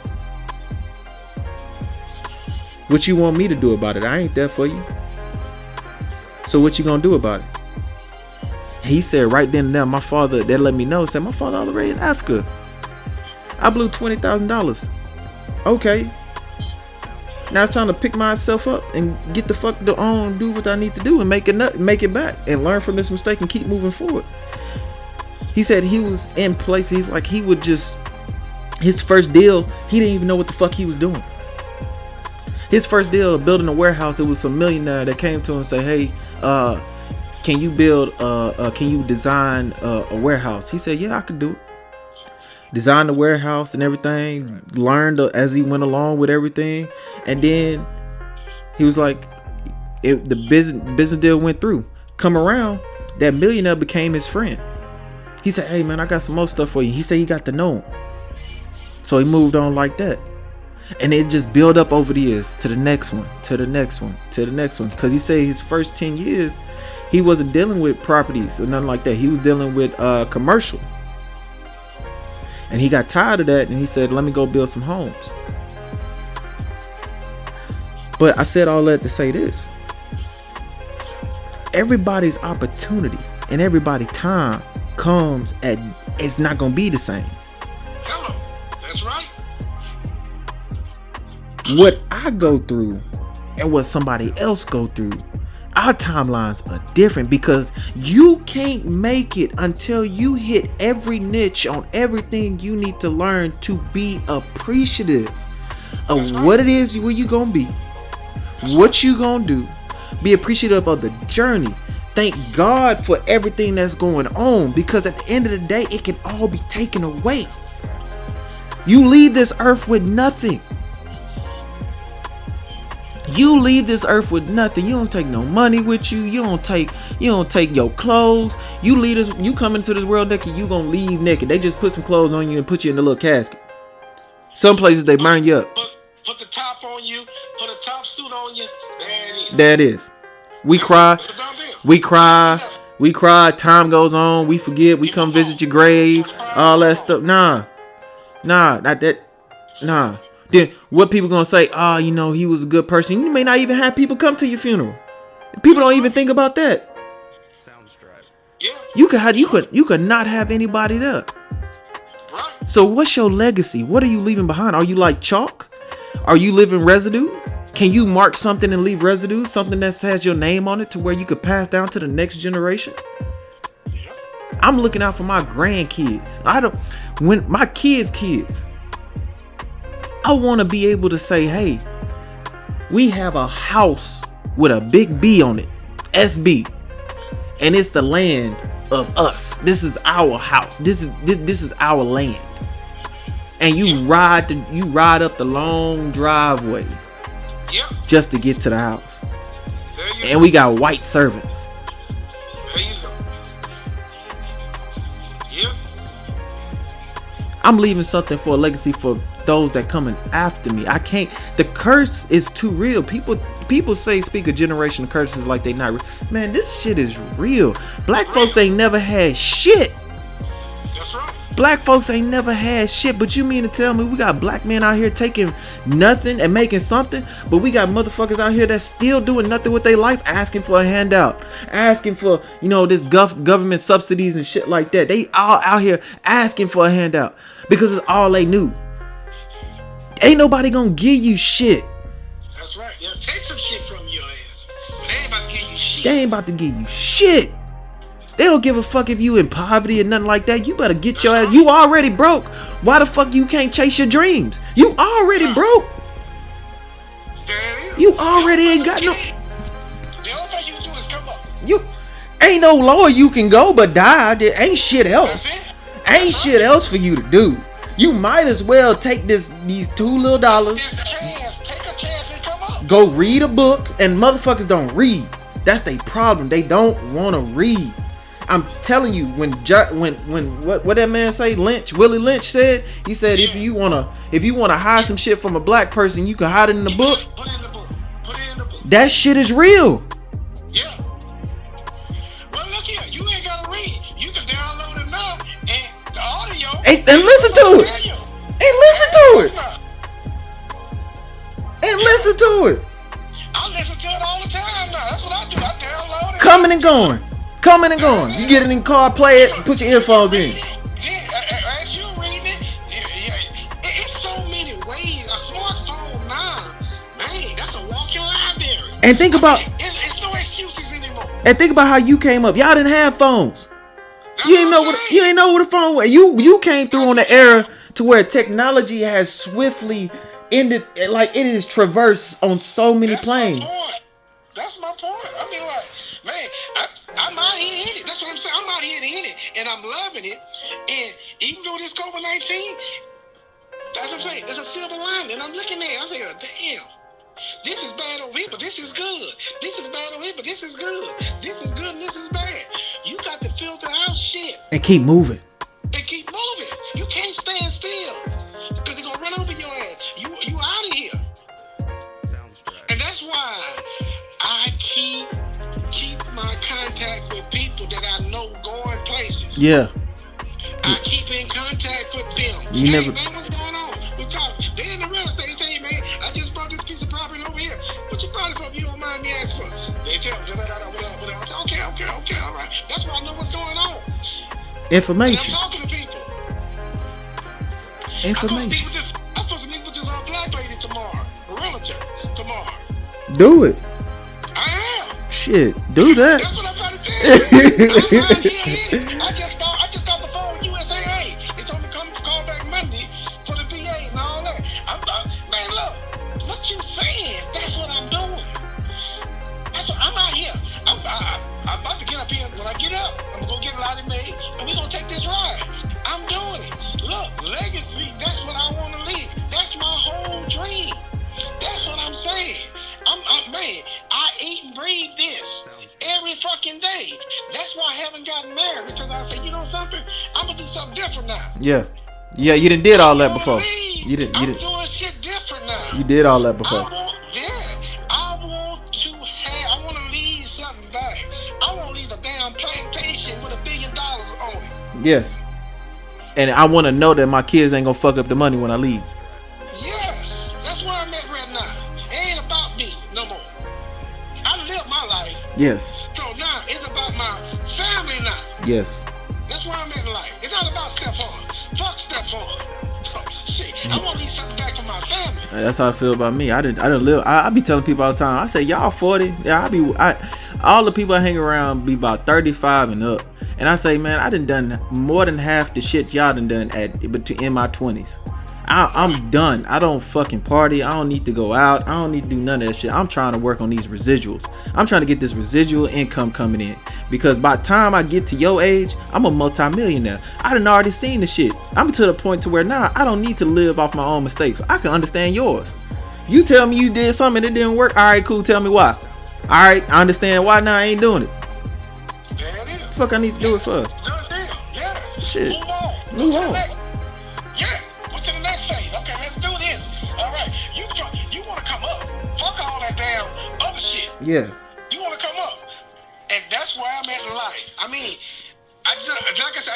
What you want me to do about it? I ain't there for you. So what you gonna do about it? He said right then and there, my father, they let me know, said my father all the way in Africa. I blew $20,000. Okay. Now it's time to pick myself up and get the fuck on, do what I need to do and make it back and learn from this mistake and keep moving forward. He said he was in places, he's like, he would just, his first deal, he didn't even know what the fuck he was doing. His first deal of building a warehouse, it was some millionaire that came to him and said, hey, can you design a warehouse? He said, yeah, I could do it. Designed the warehouse and everything, learned as he went along with everything. And then he was like, the business deal went through. Come around, that millionaire became his friend. He said, hey man, I got some more stuff for you. He said he got to know him. So he moved on like that. And it just built up over the years to the next one, to the next one, to the next one. Because he said his first 10 years, he wasn't dealing with properties or nothing like that. He was dealing with commercial. And he got tired of that and he said, let me go build some homes. But I said all that to say this. Everybody's opportunity and everybody's time comes at, it's not going to be the same. Hello. That's right. What I go through and what somebody else go through, our timelines are different because you can't make it until you hit every niche on everything you need to learn to be appreciative of what it is where you gonna be, what you gonna do. Be appreciative of the journey. Thank God for everything that's going on, because at the end of the day, it can all be taken away. You leave this earth with nothing. You leave this earth with nothing. You don't take no money with you. You don't take your clothes. You come into this world naked, you gonna leave naked. They just put some clothes on you and put you in a little casket. Some places they burn you up. Put the top on you, put a top suit on you. There it is. There it is. We cry. We cry. Time goes on. We forget. We come visit your grave. All that stuff. Nah, not that. Nah. Then what people gonna say? Oh, he was a good person. You may not even have people come to your funeral. People don't even think about that. Sounds right. Yeah. You could not have anybody there. Right. So what's your legacy? What are you leaving behind? Are you like chalk? Are you leaving residue? Can you mark something and leave residue? Something that has your name on it to where you could pass down to the next generation? Yeah. I'm looking out for my grandkids. When my kids, I want to be able to say, hey, we have a house with a big B on it, SB, and it's the land of us. This is our house. This is our land. And you ride up the long driveway just to get to the house. And we got white servants. There you go. Yeah. I'm leaving something for a legacy for those that coming after me. I can't. The curse is too real. People speak of generational curses like they not real. Man, this shit is real. Black folks ain't never had shit. That's right. Black folks ain't never had shit. But you mean to tell me we got black men out here taking nothing and making something, but we got motherfuckers out here that's still doing nothing with their life, asking for a handout, asking for this government subsidies and shit like that. They all out here asking for a handout because it's all they knew. Ain't nobody gonna give you shit. That's right. Yeah, take some shit from your ass. But they ain't about to give you shit. They ain't about to give you shit. They don't give a fuck if you in poverty or nothing like that. You better get your ass. You already broke. Why the fuck you can't chase your dreams? You already broke. There it is. You already ain't got no. The only thing you can do is come up. You ain't no lower you can go but die. There ain't shit else. Ain't shit else for you to do. You might as well take these $2 little dollars. Take a chance and come up. Go read a book, and motherfuckers don't read. That's their problem. They don't want to read. I'm telling you, when what that man say, Willie Lynch said, he said, if you wanna hide some shit from a black person, you can hide it in the book. Put it in the book. That shit is real. Yeah. And listen to it. And listen to it. And listen to it. I listen to it all the time now. That's what I do. I download it. Coming and going. Coming and going. You get it in the car, play it, put your earphones in. Yeah, as you reading it, it's so many ways. A smartphone now, man, that's a walk-in library. And think about it's no excuses anymore. and think about how you came up. Y'all didn't have phones. You ain't know what a phone was. You came through on the era to where technology has swiftly ended, like it is traversed on so many planes. That's my point. I mean, like, man, I'm out here in it. That's what I'm saying. I'm out here in it, and I'm loving it. And even though this COVID-19, that's what I'm saying. It's a silver lining. And I'm looking at it. I'm saying, damn, this is bad over here, but this is good. This is bad over here, but this is good. This is good, and this is bad. You got to filter out shit And keep moving. and keep moving. You can't stand still because they're gonna run over your ass. You out of here. And that's why I keep my contact with people that I know going places. Yeah. I keep in contact with them. You never. Man, what's going on? We talk. They in the real estate thing, man. I just bought this piece of property over here. What you bought it for? If you don't mind me asking for. They tell me whatever. I say, okay, all right. That's why I know what's going on. Information. And I'm talking to people. Information. I'm supposed to meet with this black lady tomorrow, a realtor tomorrow. Do it. I am. Shit. Do that. That's what I'm trying to tell you. I'm out here. I just got the phone with USAA. It's only come call back Monday for the VA and all that. Man, look, what you saying? That's what I'm doing. That's what I'm out here. I'm about to get up here. When I get up, I'm gonna go get a lot of made, and we're gonna take this ride. I'm doing it. Look, legacy. That's what I want to leave. That's my whole dream. That's what I'm saying. Man, I eat and breathe this every fucking day. That's why I haven't gotten married, because I say, you know something? I'm gonna do something different now. Yeah. Yeah, you done did all that before. I'm didn't. doing shit different now. You did all that before. I want to leave something back. I want to leave a damn plantation with $1 billion on it. Yes. And I want to know that my kids ain't gonna fuck up the money when I leave. Yes, that's where I'm at right now. It ain't about me no more. I live my life. Yes. So now it's about my family now. Yes. That's where I'm at in life. It's not about Stephon. Fuck Stephon. Shit, I want to leave something back for my family. That's how I feel about me. I didn't live. I be telling people all the time. I say, y'all 40. Yeah, all the people I hang around be about 35 and up. And I say, man, I done more than half the shit y'all done in my 20s. I'm done. I don't fucking party. I don't need to go out. I don't need to do none of that shit. I'm trying to work on these residuals. I'm trying to get this residual income coming in, because by the time I get to your age, I'm a multi-millionaire. I done already seen the shit. I'm to the point to where now I don't need to live off my own mistakes. I can understand yours. You tell me you did something and it didn't work. All right, cool. Tell me why. All right, I understand why. Now I ain't doing it. There it is. Fuck, I need to do it for. Done deal. Yes. Shit. Move on. Move on. Yeah. Go to the next phase. Okay, let's do this. All right. You want to come up. Fuck all that damn other shit. Yeah. You want to come up. And that's where I'm at in life. I mean, I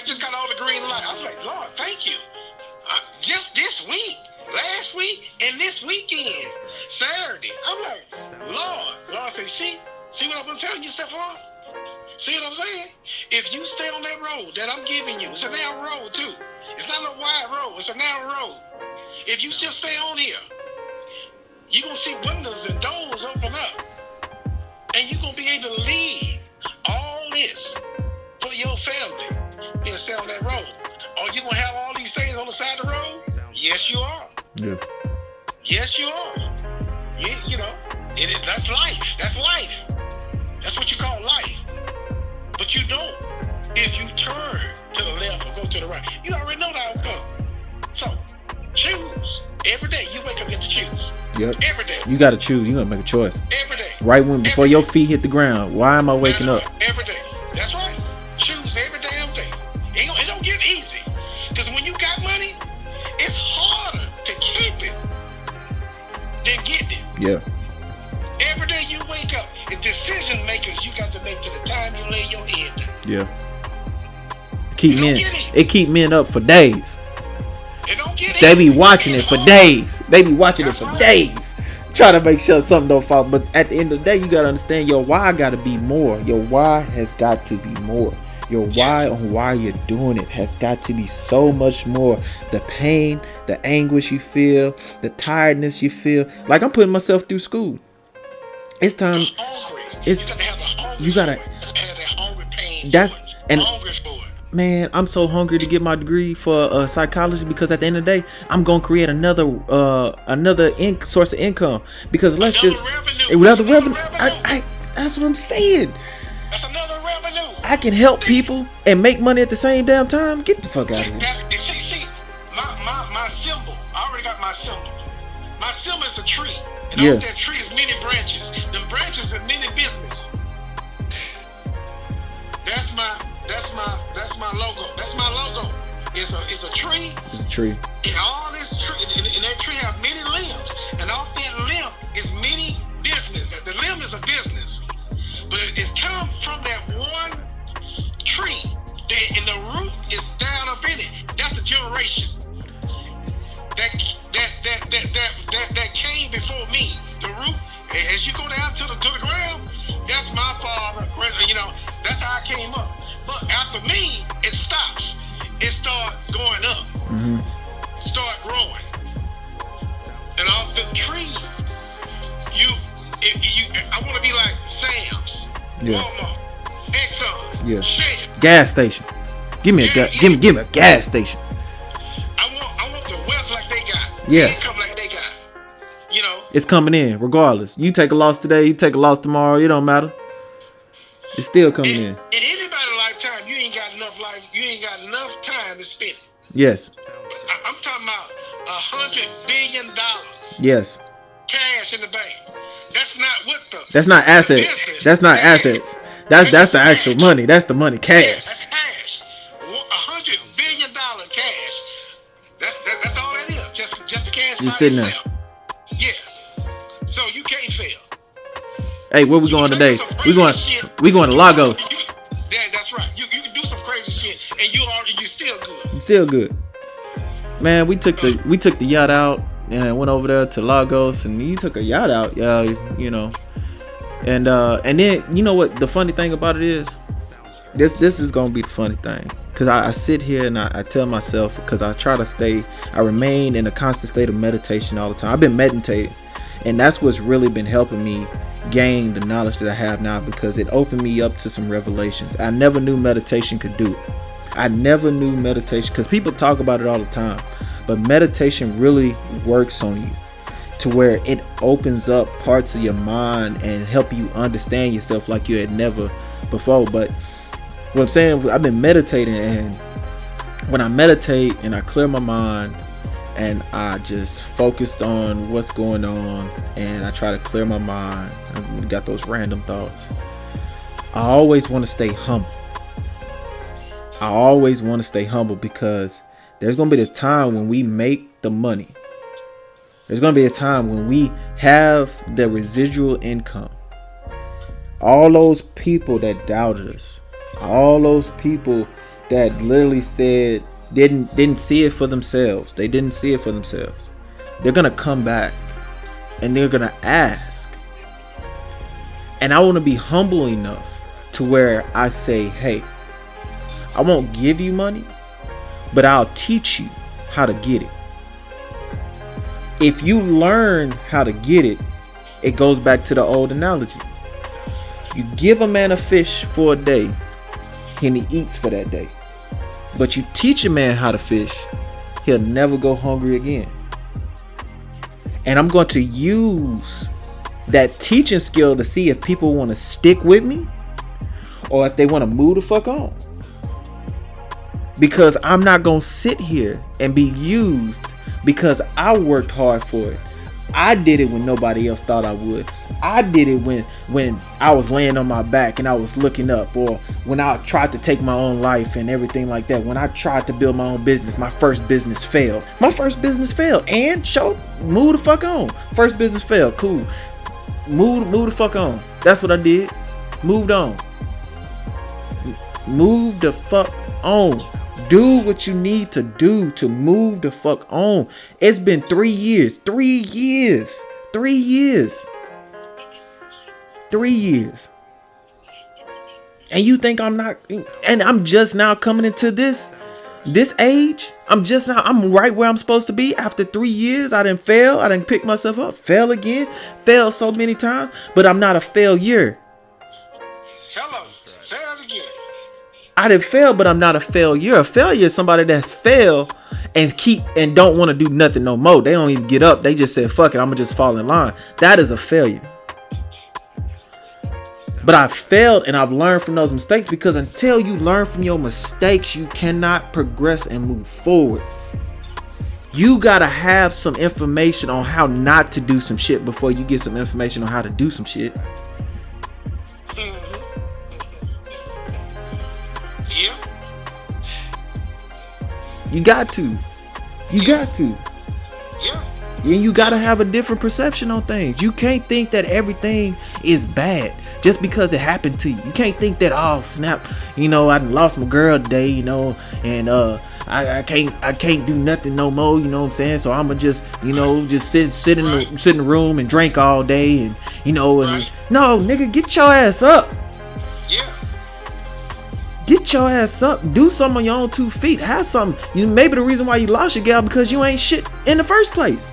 just got all the green light. I was like, Lord, thank you. Just this week, last week, and this weekend, Saturday. I'm like, Lord say, see what I'm telling you, Stephon? See what I'm saying? If you stay on that road that I'm giving you, it's a narrow road too. It's not a wide road, it's a narrow road. If you just stay on here, you're going to see windows and doors open up. And you're going to be able to leave all this for your family and stay on that road. Are you going to have all these things on the side of the road? Yes, you are. Yeah. Yes, you are. You know, that's life. That's life. That's what you call life. But you don't if you turn to the left or go to the right. You already know the outcome. So, choose. Every day you wake up, you get to choose. Yep. Every day. You gotta choose. You gotta make a choice. Every day. Right before your feet hit the ground. Why am I waking up? Every day. That's right. Choose every damn day. It don't get easy. Because when you got money, it's harder to keep it than getting it. Yeah. Every day you wake up, the decision makers you got to make to the time you lay your head down. Yeah. It keep men up for days. don't get They be in. watching it for days. They be watching it for days. Trying to make sure something don't fall. But at the end of the day, you gotta understand your why gotta be more. Your why has got to be more. Your why on why you're doing it has got to be so much more. The pain, the anguish you feel, the tiredness you feel. Like I'm putting myself through school. It's time. It's You gotta have the hunger. you gotta. have that hungry pain. That's for it. and Hungry for it. man, I'm so hungry to get my degree for psychology because at the end of the day, I'm gonna create another source of income. Because let's Another just revenue. another That's revenue. I that's what I'm saying. That's another revenue. I can help people and make money at the same damn time. Get the fuck out of here. See, my symbol. I already got my symbol. My symbol is a tree. And Yeah. off that tree is many branches. The branches are many business. That's my logo. That's my logo. It's a tree. It's a tree. And all this tree, and that tree have many limbs. And off that limb is many business. The limb is a business. But it comes from that one tree. And the root is down up in it. That's the generation. That came before me. The root, as you go down to the ground, that's my father. You know, that's how I came up. But after me, it stops. It start going up. Start growing. And off the tree, I want to be like Sam's, Yeah. Walmart, Exxon, Yeah. Shell. Gas station. Give me a give me a gas station. I want the wealth like they got. Yes. Income like they got. You know. It's coming in regardless. You take a loss today, you take a loss tomorrow. It don't matter. It's still coming in. In anybody's lifetime, you ain't got enough life. You ain't got enough time to spend. Yes. I'm talking about $100 billion Yes. cash in the bank. That's not what the. That's not assets. business. That's not assets. That's the actual money. That's the money. Yeah, Cash. that's cash. $100 billion cash. That's all that is. Just the cash. Just by sitting there. itself. Yeah. So you can't fail. Hey, where we going can today? do some We crazy going shit. we going to Lagos. Yeah, that's right. You can do some crazy shit and you still good. Still good. Man, we took the yacht out and went over there to Lagos, and you took a yacht out, you know. And then you know what the funny thing about it is? This is gonna be the funny thing, because I sit here and I tell myself, because I remain in a constant state of meditation all the time. I've been meditating, and that's what's really been helping me gain the knowledge that I have now, because it opened me up to some revelations. I never knew meditation could do it. I never knew meditation, because people talk about it all the time, but meditation really works on you to where it opens up parts of your mind and help you understand yourself like you had never before. But what I'm saying, I've been meditating, and when I meditate and I clear my mind and I just focused on what's going on and I try to clear my mind, I got those random thoughts. I always want to stay humble. I always want to stay humble, because there's going to be the time when we make the money. There's going to be a time when we have the residual income. All those people that doubted us, all those people that literally said didn't see it for themselves. They didn't see it for themselves. They're going to come back and they're going to ask. And I want to be humble enough to where I say, hey, I won't give you money, but I'll teach you how to get it. If you learn how to get it, it goes back to the old analogy. You give a man a fish for a day and he eats for that day. But you teach a man how to fish, he'll never go hungry again. And I'm going to use that teaching skill to see if people want to stick with me or if they want to move the fuck on. Because I'm not going to sit here and be used because I worked hard for it. I did it when nobody else thought I would. I did it when I was laying on my back and I was looking up, or when I tried to take my own life and everything like that. When I tried to build my own business, my first business failed. And move the fuck on. First business failed. Cool. Move the fuck on. That's what I did. Moved on. Move the fuck on. Do what you need to do to move the fuck on. It's been 3 years. 3 years. 3 years. 3 years. And you think I'm not, and I'm just now coming into this age. I'm right where I'm supposed to be. After 3 years, I didn't fail. I didn't pick myself up. Fail again. Fail so many times. But I'm not a failure. Hello. Say that again. I didn't fail, but I'm not a failure. A failure is somebody that fail and don't want to do nothing no more. They don't even get up. They just said, fuck it, I'm gonna just fall in line. That is a failure. But I failed and I've learned from those mistakes, because until you learn from your mistakes, you cannot progress and move forward. You gotta have some information on how not to do some shit before you get some information on how to do some shit. Yeah. You got to. Yeah. And you gotta have a different perception on things. You can't think that everything is bad just because it happened to you. You can't think that, oh snap, I done lost my girl today, and I can't do nothing no more, you know what I'm saying? So I'ma just sit in the room and drink all day and Right. No, nigga, get your ass up. Yeah. Get your ass up. Do something on your own 2 feet. Have something. Maybe the reason why you lost your gal because you ain't shit in the first place.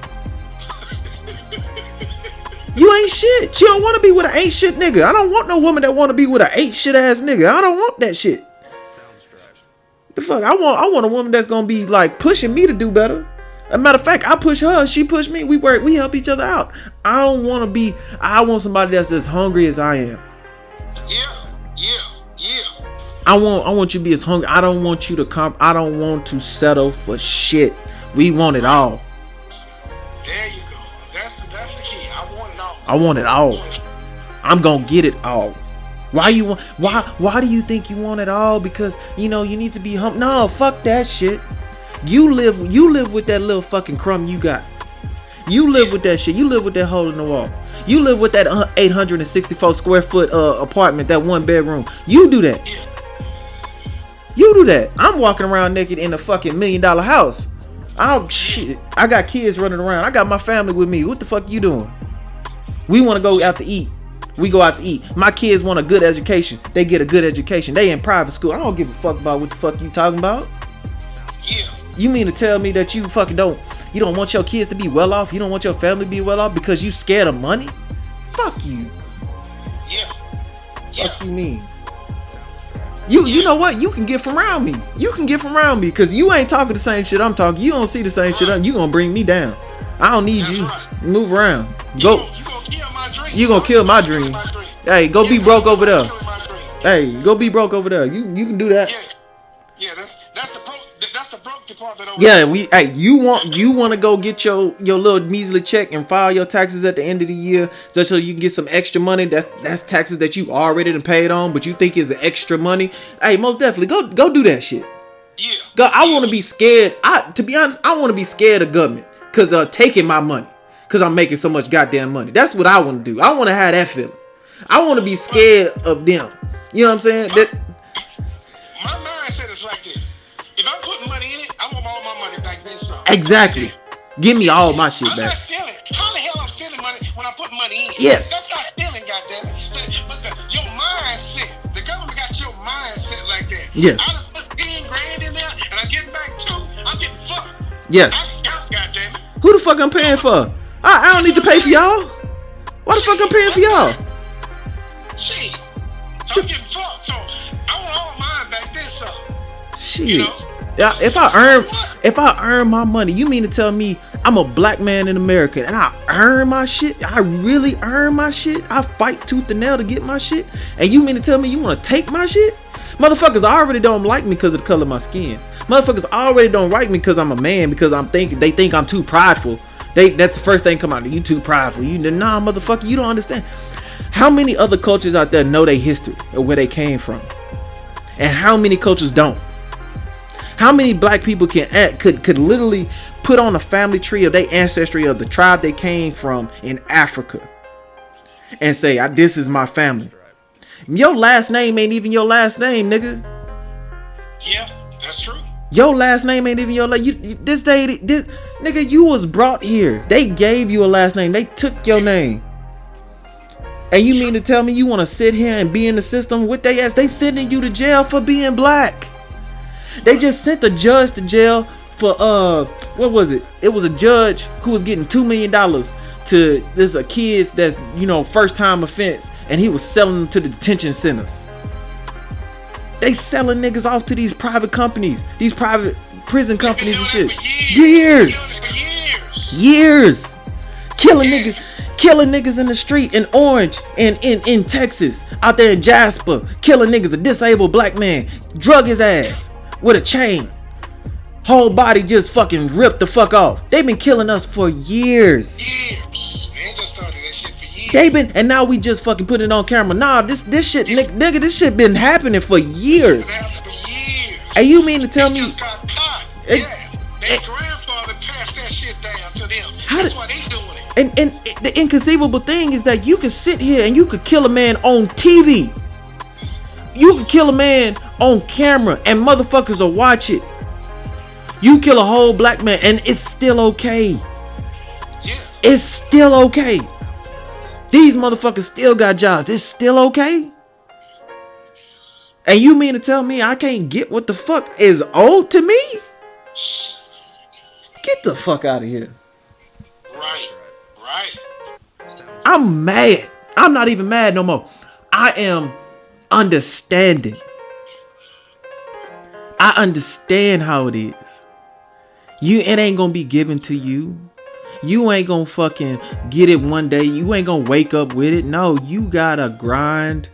You ain't shit. She don't want to be with an ain't shit nigga. I don't want no woman that want to be with an ain't shit ass nigga. I don't want that shit. The fuck? I want a woman that's gonna be like pushing me to do better. As a matter of fact, I push her, she push me. We work. We help each other out. I want somebody that's as hungry as I am. Yeah. I want you to be as hungry. I don't want you to I don't want to settle for shit. We want it all. There you go. That's the key. I want it all. I want it all. I'm gonna get it all. Why do you think you want it all? Because you need to be No, fuck that shit. You live with that little fucking crumb you got. You live with that shit. You live with that hole in the wall. You live with that 864 square foot apartment, that 1 bedroom. You do that. You do that. I'm walking around naked in a fucking $1 million house. I got kids running around. I got my family with me. What the fuck you doing? We want to go out to eat. We go out to eat. My kids want a good education. They get a good education. They in private school. I don't give a fuck about what the fuck you talking about. Yeah. You mean to tell me that you fucking don't want your kids to be well off? You don't want your family to be well off because you scared of money? Fuck you. Yeah. Fuck you mean? You know what? You can get from around me. You can get from around me because you ain't talking the same shit I'm talking. You don't see the same shit. You gonna bring me down. I don't need you. Right. Move around. You Go. gonna kill my dream. You gonna kill my dream. Hey, go be broke over there. Killing my dream. Hey, go be broke over there. You can do that. Yeah. That's the broke department over Yeah, there. you want to go get your little measly check and file your taxes at the end of the year so you can get some extra money. That's taxes that you already done paid on, but you think is extra money. Hey, most definitely go do that shit. Yeah. Go, I want to be scared. To be honest, I want to be scared of government because they're taking my money because I'm making so much goddamn money. That's what I want to do. I want to have that feeling. I want to be scared of them. You know what I'm saying? My mindset is like this. If I'm putting money in it, I want all my money back then some. Exactly. Give me all my shit I'm back. not stealing. How the hell I'm stealing money when I put money in? Yes. That's not stealing, goddammit. So, but your mindset, the government got your mindset like that. Yes. I done put 10 grand in there and I get back 2, I'm getting fucked. Yes. I got goddammit. Who the fuck I'm paying for? I don't need to pay for y'all. Why the fuck I'm paying for y'all? Shit. So I'm getting fucked. So I want all mine back then some. Shit. You know? Yeah, if I earn my money, you mean to tell me I'm a black man in America and I earn my shit? I really earn my shit? I fight tooth and nail to get my shit? And you mean to tell me you want to take my shit? Motherfuckers already don't like me because of the color of my skin. Motherfuckers already don't like me because I'm a man, because they think I'm too prideful. That's the first thing come out. You too prideful. Nah, motherfucker, you don't understand. How many other cultures out there know their history or where they came from? And how many cultures don't? How many black people could literally put on a family tree of their ancestry of the tribe they came from in Africa and say, this is my family? Your last name ain't even your last name, nigga. Yeah, that's true. Your last name ain't even your last. This day, this nigga, you was brought here. They gave you a last name. They took your name. And you mean to tell me you want to sit here and be in the system with they ass? They sending you to jail for being black. They just sent a judge to jail for what was it? It was a judge who was getting $2 million to this a kids that's first time offense, and he was selling them to the detention centers. They selling niggas off to these private companies, these private prison companies and shit. Years. Killing niggas in the street in Orange and in Texas, out there in Jasper, killing niggas. A disabled black man, drug his ass with a chain, whole body just fucking ripped the fuck off. They've been killing us for years. They ain't just started that shit for years. They've been, and now we just fucking put it on camera. Nah, this shit, nigga, this shit been happening for years. And you mean to tell me? Just got caught. Their grandfather passed that shit down to them. That's why they doing it. And the inconceivable thing is that you can sit here and you could kill a man on TV. You could kill a man on camera and motherfuckers will watch it. You kill a whole black man and it's still okay. Yeah. It's still okay. These motherfuckers still got jobs. It's still okay. And you mean to tell me I can't get what the fuck is owed to me? Get the fuck out of here. Right. I'm mad. I'm not even mad no more. I am understanding. I understand how it is. It ain't gonna be given to you. You ain't gonna fucking get it one day. You ain't gonna wake up with it. No, you gotta grind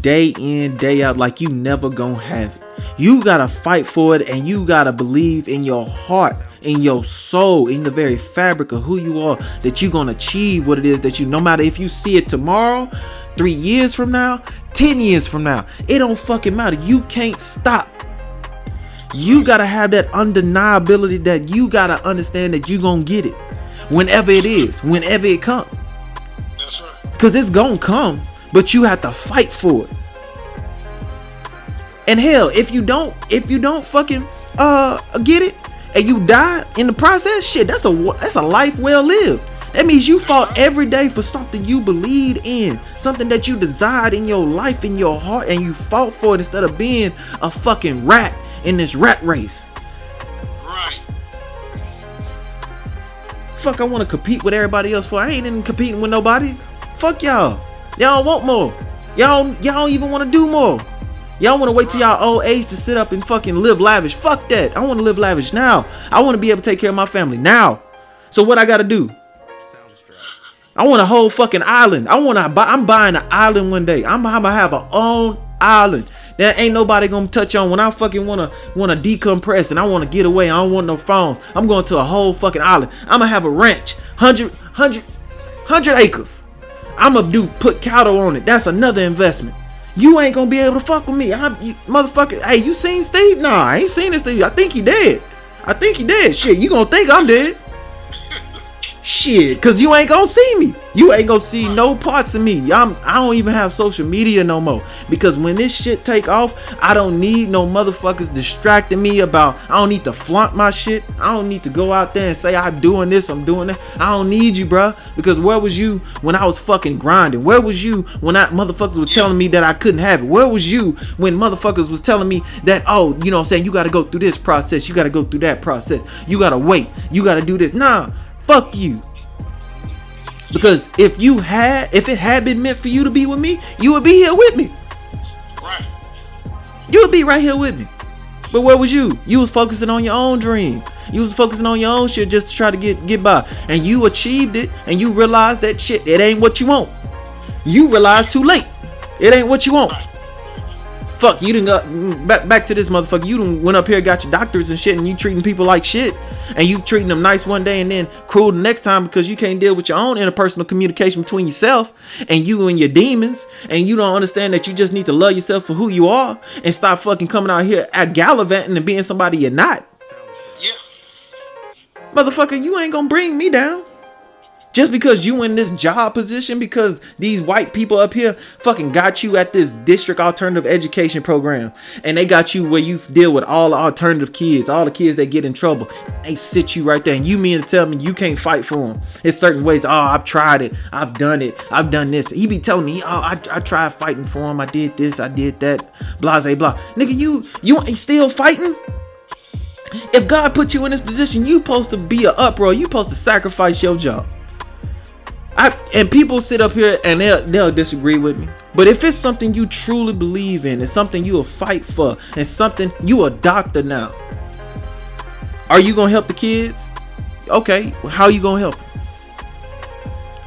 day in, day out like you never gonna have it. You gotta fight for it, and you gotta believe in your heart, in your soul, in the very fabric of who you are, that you're gonna achieve what it is that you, no matter if you see it tomorrow, 3 years from now, 10 years from now, it don't fucking matter. You can't stop. You gotta have that undeniability, that you gotta understand that you gonna get it whenever it is, whenever it comes. That's right. Because it's gonna come, but you have to fight for it. And hell, if you don't fucking get it and you die in the process, shit, that's a life well lived. That means you fought every day for something you believed in, something that you desired in your life, in your heart, and you fought for it instead of being a fucking rat in this rat race. Right. Fuck, I want to compete with everybody else for. I ain't even competing with nobody. Fuck y'all. Y'all want more. Y'all don't even want to do more. Y'all want to wait till y'all old age to sit up and fucking live lavish. Fuck that. I want to live lavish now. I want to be able to take care of my family now. So what I got to do? I want a whole fucking island. I'm buying an island one day. I'm gonna have an own island. There ain't nobody gonna touch on when I fucking wanna decompress and I wanna get away. I don't want no phones. I'm going to a whole fucking island. I'm gonna have a ranch, 100 acres. I'm gonna put cattle on it. That's another investment. You ain't gonna be able to fuck with me. Motherfucker. Hey, you seen Steve? Nah, I ain't seen this Steve. I think he dead. Shit, you gonna think I'm dead? Shit, cause you ain't gonna see me. You ain't gonna see no parts of me. I don't even have social media no more. Because when this shit take off, I don't need no motherfuckers distracting me about. I don't need to flaunt my shit. I don't need to go out there and say I'm doing this, I'm doing that. I don't need you, bro. Because where was you when I was fucking grinding? Where was you when motherfuckers was telling me that I couldn't have it? Where was you when motherfuckers was telling me that, oh, you know what I'm saying, you gotta go through this process, you gotta go through that process, you gotta wait, you gotta do this. Nah. Fuck you. Because if it had been meant for you to be with me, you would be here with me. Right. You would be right here with me. But where was you? You was focusing on your own dream. You was focusing on your own shit just to try to get by. And you achieved it, and you realized that shit, it ain't what you want. You realized too late. It ain't what you want. Right. Fuck, you done got back to this motherfucker. You done went up here, got your doctors and shit, and you treating people like shit, and you treating them nice one day and then cruel the next time because you can't deal with your own interpersonal communication between yourself and you and your demons, and you don't understand that you just need to love yourself for who you are and stop fucking coming out here at gallivanting and being somebody you're not. Yeah. Motherfucker, you ain't gonna bring me down. Just because you in this job position, because these white people up here fucking got you at this district alternative education program, and they got you where you deal with all the alternative kids, all the kids that get in trouble. They sit you right there, and you mean to tell me you can't fight for them? It's certain ways. Oh, I've tried it. I've done it. I've done this. He be telling me, oh, I tried fighting for him. I did this. I did that. Blase blah. Nigga, you ain't still fighting? If God put you in this position, you supposed to be an uproar. You supposed to sacrifice your job. And people sit up here and they'll disagree with me. But if it's something you truly believe in, it's something you will fight for, and something you a doctor now, are you gonna help the kids? Okay, well, how you gonna help them?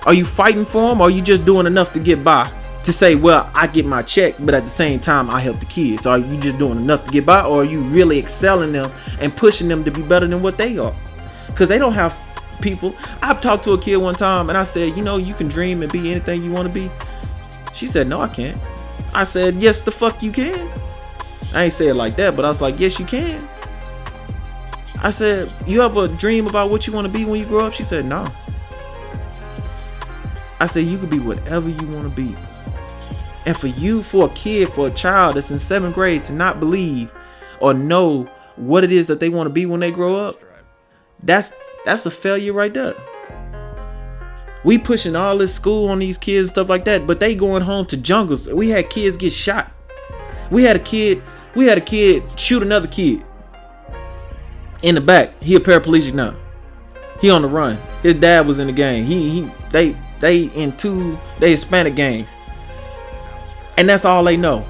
Are you fighting for them, or are you just doing enough to get by? To say, well, I get my check, but at the same time I help the kids. Are you just doing enough to get by, or are you really excelling them and pushing them to be better than what they are? Because they don't have people. I've talked to a kid one time and I said, you can dream and be anything you want to be. She said, no, I can't. I said, yes, the fuck you can. I ain't say it like that, but I was like, yes, you can. I said, you have a dream about what you want to be when you grow up? She said, no. I said, you could be whatever you want to be. And for a kid, for a child that's in 7th grade to not believe or know what it is that they want to be when they grow up, that's a failure right there. We pushing all this school on these kids and stuff like that, but they going home to jungles. We had kids get shot. We had a kid shoot another kid in the back. He a paraplegic now. He on the run. His dad was in the gang. They Hispanic gangs. And that's all they know.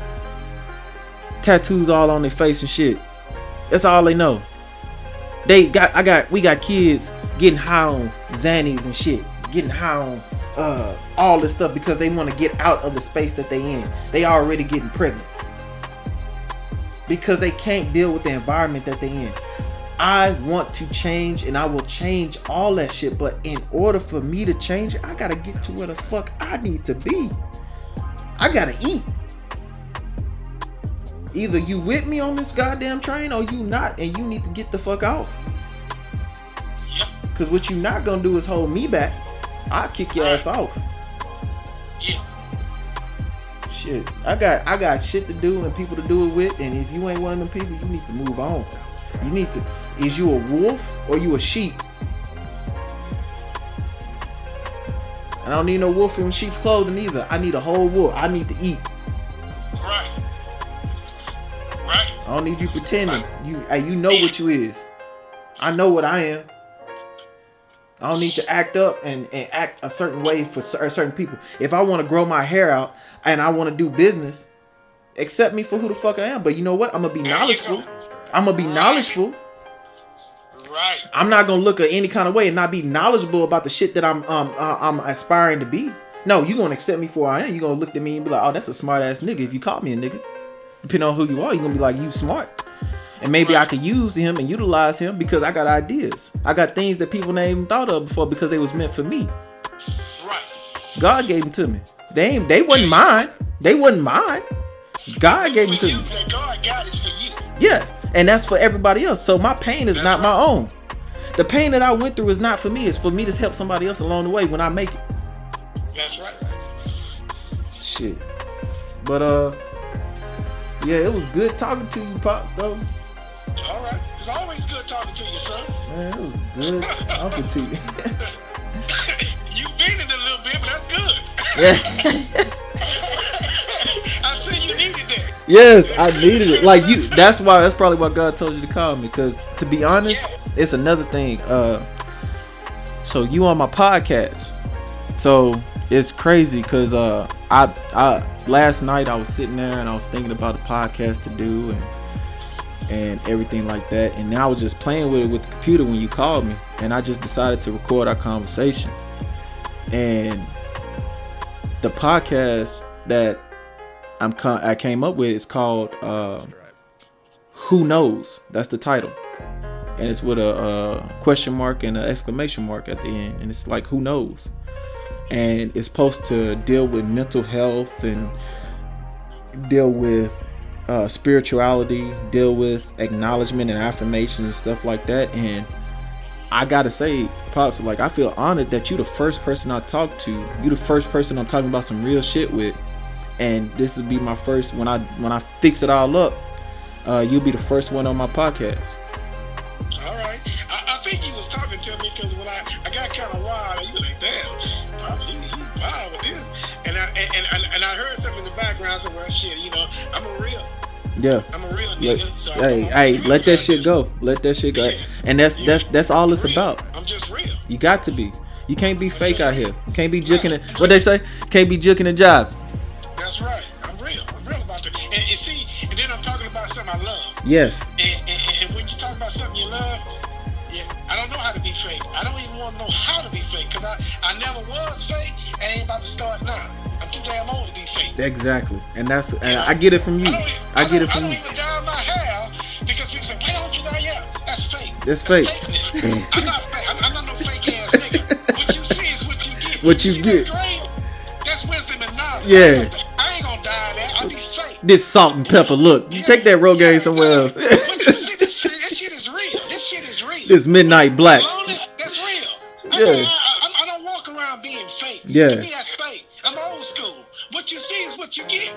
Tattoos all on their face and shit. That's all they know. We got kids getting high on Xannies and shit, getting high on all this stuff because they want to get out of the space that they in. They already getting pregnant because they can't deal with the environment that they in. I want to change, and I will change all that shit, but in order for me to change it, I gotta get to where the fuck I need to be. I gotta eat. Either you with me on this goddamn train or you not, and you need to get the fuck off. Yep. Cause what you not gonna do is hold me back. I'll kick your ass off. Yeah. Shit. I got shit to do and people to do it with, and if you ain't one of them people, you need to move on. You need to, is you a wolf or you a sheep? I don't need no wolf in sheep's clothing either. I need a whole wolf. I need to eat. Right. I don't need you pretending. You know what you is. I know what I am. I don't need to act up and act a certain way for certain people. If I want to grow my hair out and I want to do business, accept me for who the fuck I am. But you know what? I'm gonna be knowledgeable. Right. I'm not gonna look at any kind of way and not be knowledgeable about the shit that I'm aspiring to be. No, you gonna accept me for who I am. You gonna look at me and be like, oh, that's a smart ass nigga. If you call me a nigga, depending on who you are, you gonna be like, you smart. And maybe I could use him and utilize him because I got ideas. I got things that people never even thought of before because they was meant for me. Right. God gave them to me. They wasn't mine. They wasn't mine. God gave them to me. God got it for you. Yes. And that's for everybody else. So my pain is not my own. The pain that I went through is not for me. It's for me to help somebody else along the way when I make it. That's right. Shit. But yeah, it was good talking to you, Pops, though. All right. It's always good talking to you, son. Man, it was good talking to you. You vented a little bit, but that's good. Yeah. I said you needed that. Yes, I needed it. Like you, that's probably why God told you to call me. Because to be honest, it's another thing. So you on my podcast. So it's crazy because I last night I was sitting there and I was thinking about a podcast to do and everything like that, and I was just playing with it with the computer when you called me, and I just decided to record our conversation. And the podcast that I came up with is called Who Knows? That's the title, and it's with a question mark and an exclamation mark at the end, and it's like, who knows? And it's supposed to deal with mental health and deal with spirituality, deal with acknowledgement and affirmation and stuff like that. And I gotta say, Pops, like, I feel honored that you the first person I talk to. You the first person I'm talking about some real shit with, and this will be my first when I fix it all up. You'll be the first one on my podcast. All right. I think he was talking to me because when I got kind of wild, he was like, "Damn, Pops, you wild with this," and I heard something in the background. I said, "Well, shit, I'm a real nigga." So Hey, let that shit go. Let that shit go. Yeah. And that's all it's real. about. I'm just real. You got to be. You can't be fake out here. You can't be juking it. What they say? Can't be juking a job. That's right. I'm real. I'm real about that. And see, and then I'm talking about something I love. Yes. And when you talk about something you love, I don't know how to be fake. I don't even want to know how to be fake because I never was fake and I ain't about to start now. I'm too damn old to be fake. Exactly. And I get it from you. I get it from you. I don't even dye my hair because people say, "Why don't you dye your hair?" That's fake. That's fake. Fakeness. I'm not fake. I'm not no fake ass nigga. What you see is what you get. What you see get. That grade? That's wisdom and knowledge. Yeah. I ain't gonna dye that. I'll be fake. This salt and pepper. Look, you take that Rogaine somewhere else. But you see, this shit is real. This shit is real. This midnight black. That's real. Yeah. I don't walk around being fake. Yeah. To me, that's fake. I'm old school. What you see is what you get.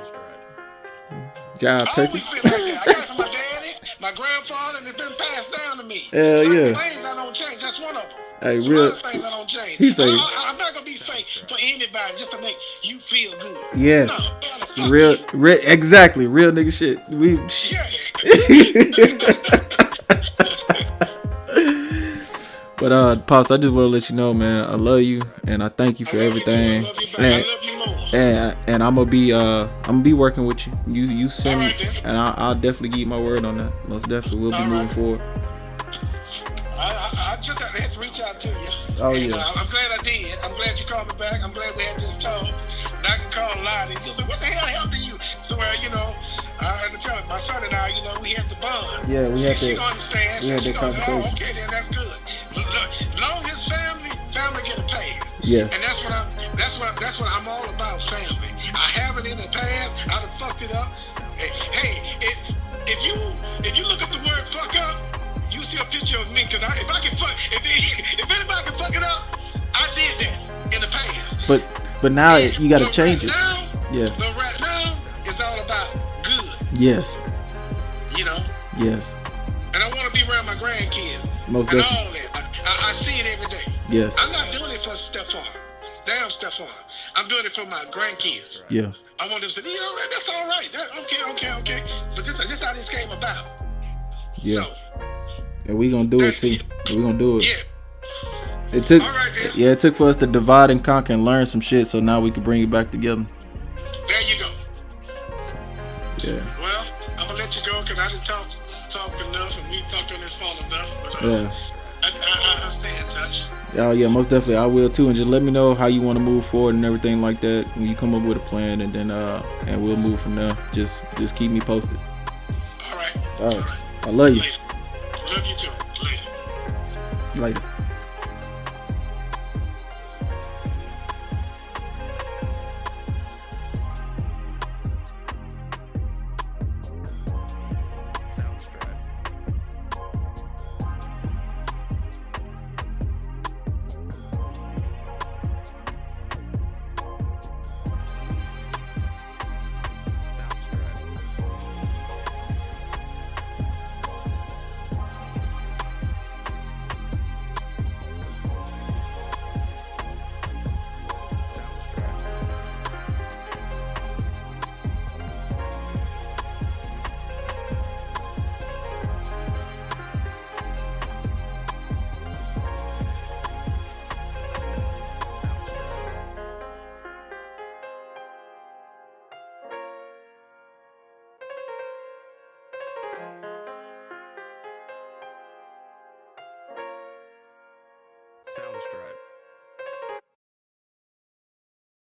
Job I turkey. always been like that. I got it from my daddy, my grandfather, and it's been passed down to me. Hell Certain yeah. things I don't change. That's one of them. Hey, Some real. other things I don't change. He say- I'm not gonna be fake for anybody just to make you feel good. Yes. No, fuck Real, you. exactly. Real nigga shit. We. But Pops, I just want to let you know, man, I love you and I thank you for everything. I love you back. I love you more. And I'm gonna be working with you. You send me, All right, then. and I'll definitely give you my word on that. Most definitely, we'll be All moving right. forward. I just had to reach out to you. Oh, And, yeah. I'm glad I did. I'm glad you called me back. I'm glad we had this talk. And I can call a lot of these. You'll say, "What the hell happened to you?" So, I had to tell him, my son and I, we had the bond. Yeah, we had She to- gonna understand. we had She that gonna, conversation. okay, then that's good. Long as family get a pass. Yeah. And that's what I'm all about, family. I have it in the past. I done fucked it up. Hey, if you look at the word "fuck up," you see a picture of me. Cause if anybody can fuck it up, I did that in the past. But now you gotta But change right it. Now, Yeah. But right now, it's all about good. Yes. Yes. And I want to be around my grandkids. Most and definitely. all that. I see it every day. Yes. I'm not doing it for Stephon. Damn Stephon. I'm doing it for my grandkids. Yeah. I want them to say, that's all right. Okay. But this how this came about. Yeah. So, And we gonna do it that's too. it. We gonna do it. Yeah. It took. All right, then. Yeah, it took for us to divide and conquer and learn some shit, so now we can bring it back together. There you go. Yeah. Well, I'm gonna let you go because I didn't talk enough and we talked on this phone enough. But Yeah. I stay in touch. Oh yeah, most definitely. I will too, and just let me know how you want to move forward and everything like that when you come up with a plan, and then and we'll move from there. Just keep me posted. All right. All right. I love you. Later. Love you too. Later. Later. Soundstripe.